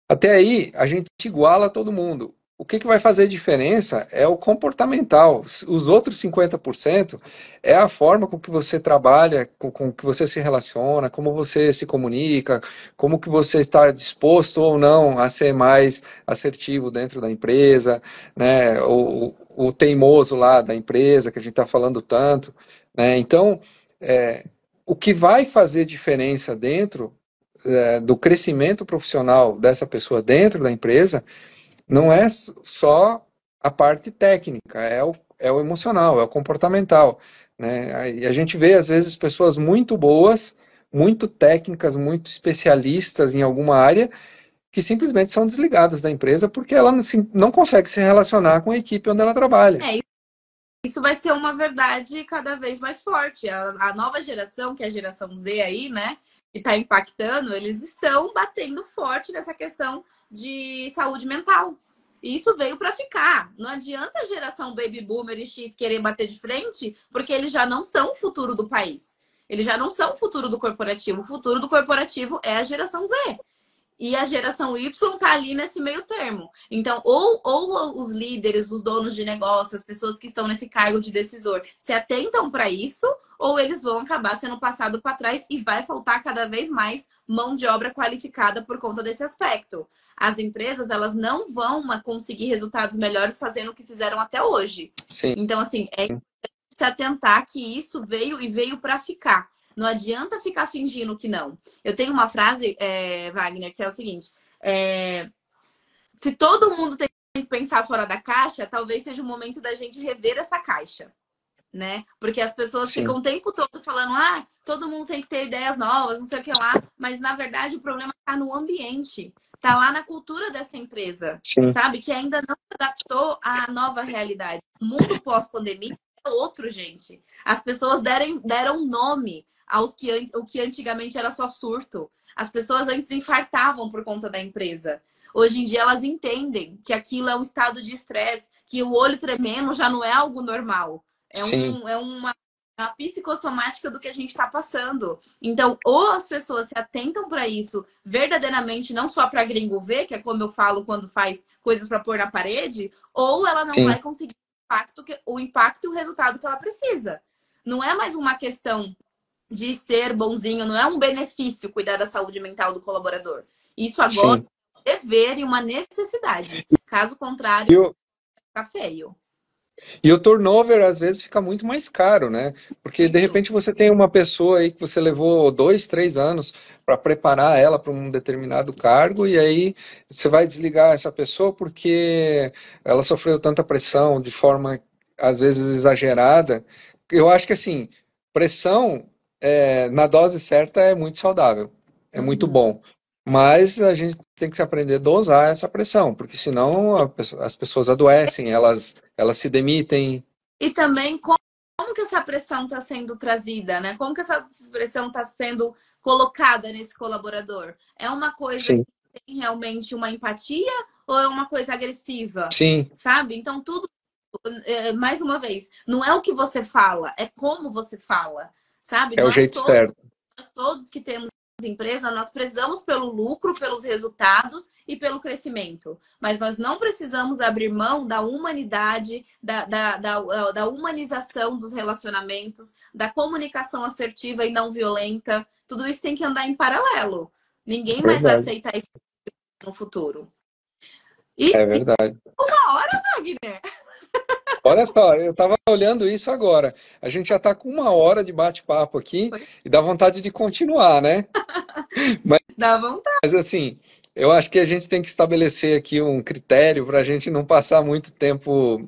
Até aí, a gente iguala todo mundo. O que vai fazer diferença é o comportamental. Os outros 50% é a forma com que você trabalha, com que você se relaciona, como você se comunica, como que você está disposto ou não a ser mais assertivo dentro da empresa, né? O teimoso lá da empresa, que a gente está falando tanto, né? Então, o que vai fazer diferença dentro do crescimento profissional dessa pessoa dentro da empresa não é só a parte técnica, é o emocional, é o comportamental, né? E a gente vê, às vezes, pessoas muito boas, muito técnicas, muito especialistas em alguma área, que simplesmente são desligadas da empresa porque ela não consegue se relacionar com a equipe onde ela trabalha. Isso vai ser uma verdade cada vez mais forte. A nova geração, que é a geração Z aí, né, que está impactando, eles estão batendo forte nessa questão de saúde mental. E isso veio para ficar. Não adianta a geração Baby Boomer e X querer bater de frente, porque eles já não são o futuro do país. Eles já não são o futuro do corporativo. O futuro do corporativo é a geração Z. E a geração Y está ali nesse meio termo. Então, ou os líderes, os donos de negócio, as pessoas que estão nesse cargo de decisor se atentam para isso, ou eles vão acabar sendo passados para trás e vai faltar cada vez mais mão de obra qualificada por conta desse aspecto. As empresas, elas não vão conseguir resultados melhores fazendo o que fizeram até hoje. Sim. Então, assim, é importante se atentar que isso veio para ficar. Não adianta ficar fingindo que não. Eu tenho uma frase, Wagner, que é o seguinte: se todo mundo tem que pensar fora da caixa, talvez seja o momento da gente rever essa caixa, né? Porque as pessoas Sim. ficam o tempo todo falando, todo mundo tem que ter ideias novas, não sei o que lá, mas na verdade o problema está no ambiente, está lá na cultura dessa empresa, Sim. sabe? Que ainda não se adaptou à nova realidade. O mundo pós-pandemia é outro, gente. As pessoas deram nome o que antigamente era só surto. As pessoas antes infartavam por conta da empresa. Hoje em dia elas entendem que aquilo é um estado de estresse, que o olho tremendo já não é algo normal. É uma psicossomática do que a gente está passando. Então, ou as pessoas se atentam para isso verdadeiramente, não só para gringo ver, que é como eu falo quando faz coisas para pôr na parede, ou ela não vai conseguir o impacto e o resultado que ela precisa. Não é mais uma questão de ser bonzinho, não é um benefício cuidar da saúde mental do colaborador. Isso agora é um dever e uma necessidade. Caso contrário, fica feio. E o turnover, às vezes, fica muito mais caro, né? Porque, de repente, você tem uma pessoa aí que você levou 2, 3 anos para preparar ela para um determinado cargo, e aí você vai desligar essa pessoa porque ela sofreu tanta pressão de forma, às vezes, exagerada. Eu acho que, assim, pressão na dose certa é muito saudável, é muito bom. Mas a gente tem que se aprender a dosar essa pressão, porque senão as pessoas adoecem, elas se demitem. E também como que essa pressão está sendo trazida, né? Como que essa pressão está sendo colocada nesse colaborador? É uma coisa Sim. que tem realmente uma empatia ou é uma coisa agressiva? Sim. Sabe? Então, tudo, mais uma vez, não é o que você fala, é como você fala, sabe? É o jeito certo. Nós todos que temos empresa, nós prezamos pelo lucro, pelos resultados e pelo crescimento. Mas nós não precisamos abrir mão da humanidade, da humanização dos relacionamentos, da comunicação assertiva e não violenta. Tudo isso tem que andar em paralelo. Ninguém mais vai aceitar isso no futuro. E é verdade. Uma hora, Wagner! Olha só, eu estava olhando isso agora. A gente já está com 1 hora de bate-papo aqui e dá vontade de continuar, né? Dá vontade. Mas assim, Eu acho que a gente tem que estabelecer aqui um critério para a gente não passar muito tempo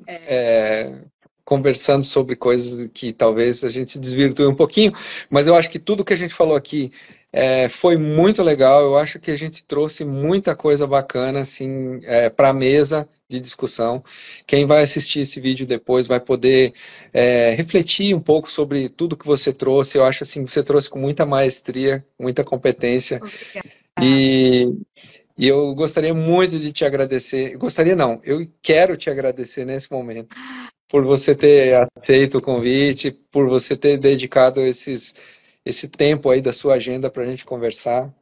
conversando sobre coisas que talvez a gente desvirtue um pouquinho, mas eu acho que tudo que a gente falou aqui foi muito legal. Eu acho que a gente trouxe muita coisa bacana assim, para a mesa de discussão. Quem vai assistir esse vídeo depois vai poder refletir um pouco sobre tudo que você trouxe. Eu acho assim, que você trouxe com muita maestria, muita competência. Obrigada. E eu gostaria muito de te agradecer. Gostaria não, eu quero te agradecer nesse momento por você ter aceito o convite, por você ter dedicado esse tempo aí da sua agenda para a gente conversar.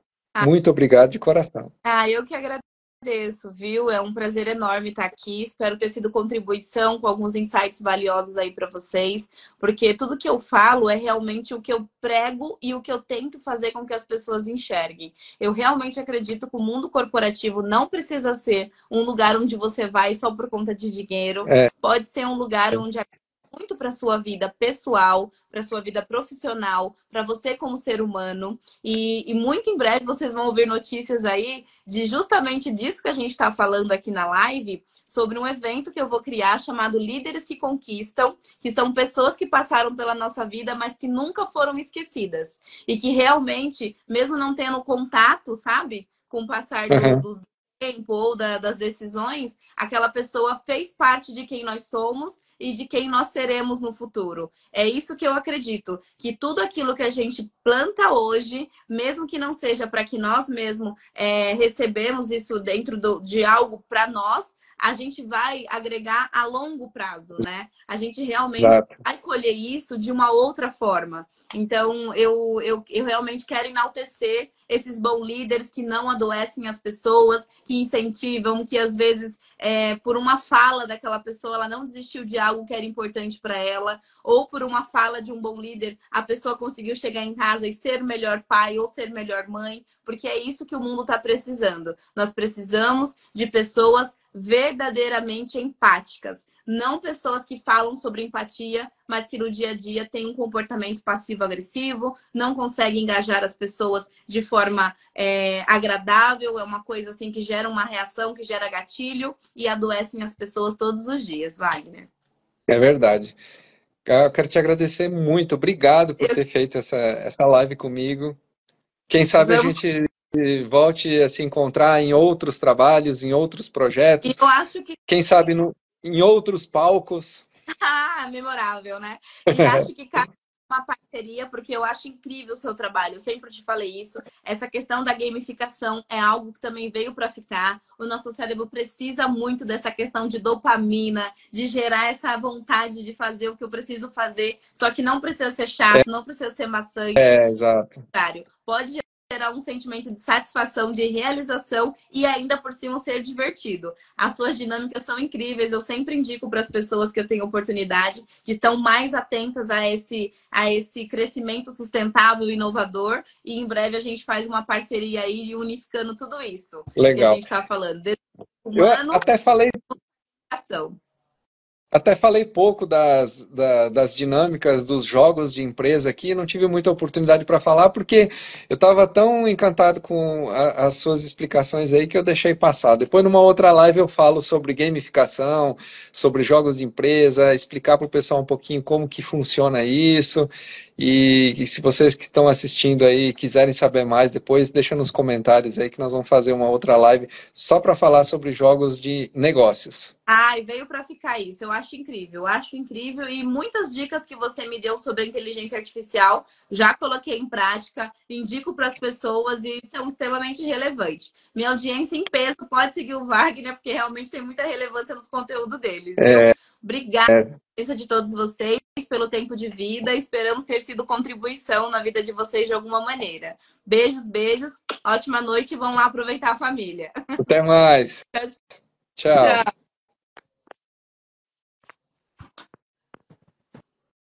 Muito obrigado de coração. Eu que agradeço, viu? É um prazer enorme estar aqui. Espero ter sido contribuição com alguns insights valiosos aí para vocês, porque tudo que eu falo é realmente o que eu prego e o que eu tento fazer com que as pessoas enxerguem. Eu realmente acredito que o mundo corporativo não precisa ser um lugar onde você vai só por conta de dinheiro. Pode ser um lugar onde muito para sua vida pessoal, para sua vida profissional, para você como ser humano. E muito em breve vocês vão ouvir notícias aí de justamente disso que a gente está falando aqui na live, sobre um evento que eu vou criar chamado Líderes que Conquistam, que são pessoas que passaram pela nossa vida, mas que nunca foram esquecidas. E que realmente, mesmo não tendo contato, sabe, com o passar dos tempo ou das decisões, aquela pessoa fez parte de quem nós somos e de quem nós seremos no futuro. É isso que eu acredito, que tudo aquilo que a gente planta hoje, mesmo que não seja para que nós mesmos recebemos isso dentro de algo para nós, a gente vai agregar a longo prazo, né? A gente realmente vai colher isso de uma outra forma. Então, eu realmente quero enaltecer esses bons líderes que não adoecem as pessoas, que incentivam, que às vezes, por uma fala daquela pessoa, ela não desistiu de algo que era importante para ela, ou por uma fala de um bom líder, a pessoa conseguiu chegar em casa e ser melhor pai ou ser melhor mãe, porque é isso que o mundo está precisando. Nós precisamos de pessoas verdadeiramente empáticas. Não pessoas que falam sobre empatia, mas que no dia a dia têm um comportamento passivo-agressivo, não conseguem engajar as pessoas de forma agradável, é uma coisa assim que gera uma reação, que gera gatilho e adoecem as pessoas todos os dias, Wagner. É verdade. Eu quero te agradecer muito. Obrigado por ter feito essa live comigo. Quem sabe a gente volte a se encontrar em outros trabalhos, em outros projetos. Eu acho que... Quem sabe em outros palcos. Memorável, né? E acho que cabe uma parceria, porque eu acho incrível o seu trabalho. Eu sempre te falei isso. Essa questão da gamificação é algo que também veio para ficar. O nosso cérebro precisa muito dessa questão de dopamina, de gerar essa vontade de fazer o que eu preciso fazer. Só que não precisa ser chato, não precisa ser maçante. Exato. Pode gerar um sentimento de satisfação, de realização e ainda por cima ser divertido. As suas dinâmicas são incríveis. Eu sempre indico para as pessoas que eu tenho oportunidade, que estão mais atentas a esse crescimento sustentável e inovador. E em breve a gente faz uma parceria aí unificando tudo isso. Legal. Que a gente está falando. Humano, Até falei pouco das dinâmicas dos jogos de empresa aqui, não tive muita oportunidade para falar, porque eu estava tão encantado com as suas explicações aí que eu deixei passar. Depois, numa outra live, eu falo sobre gamificação, sobre jogos de empresa, explicar para o pessoal um pouquinho como que funciona isso. E se vocês que estão assistindo aí quiserem saber mais, depois deixa nos comentários aí que nós vamos fazer uma outra live só para falar sobre jogos de negócios. E veio para ficar isso. Eu acho incrível e muitas dicas que você me deu sobre a inteligência artificial já coloquei em prática, indico para as pessoas e são extremamente relevantes. Minha audiência em peso pode seguir o Wagner, porque realmente tem muita relevância nos conteúdos deles. Obrigada de todos vocês pelo tempo de vida. Esperamos ter sido contribuição na vida de vocês de alguma maneira. Beijos, beijos. Ótima noite e vão lá aproveitar a família. Até mais. Tchau.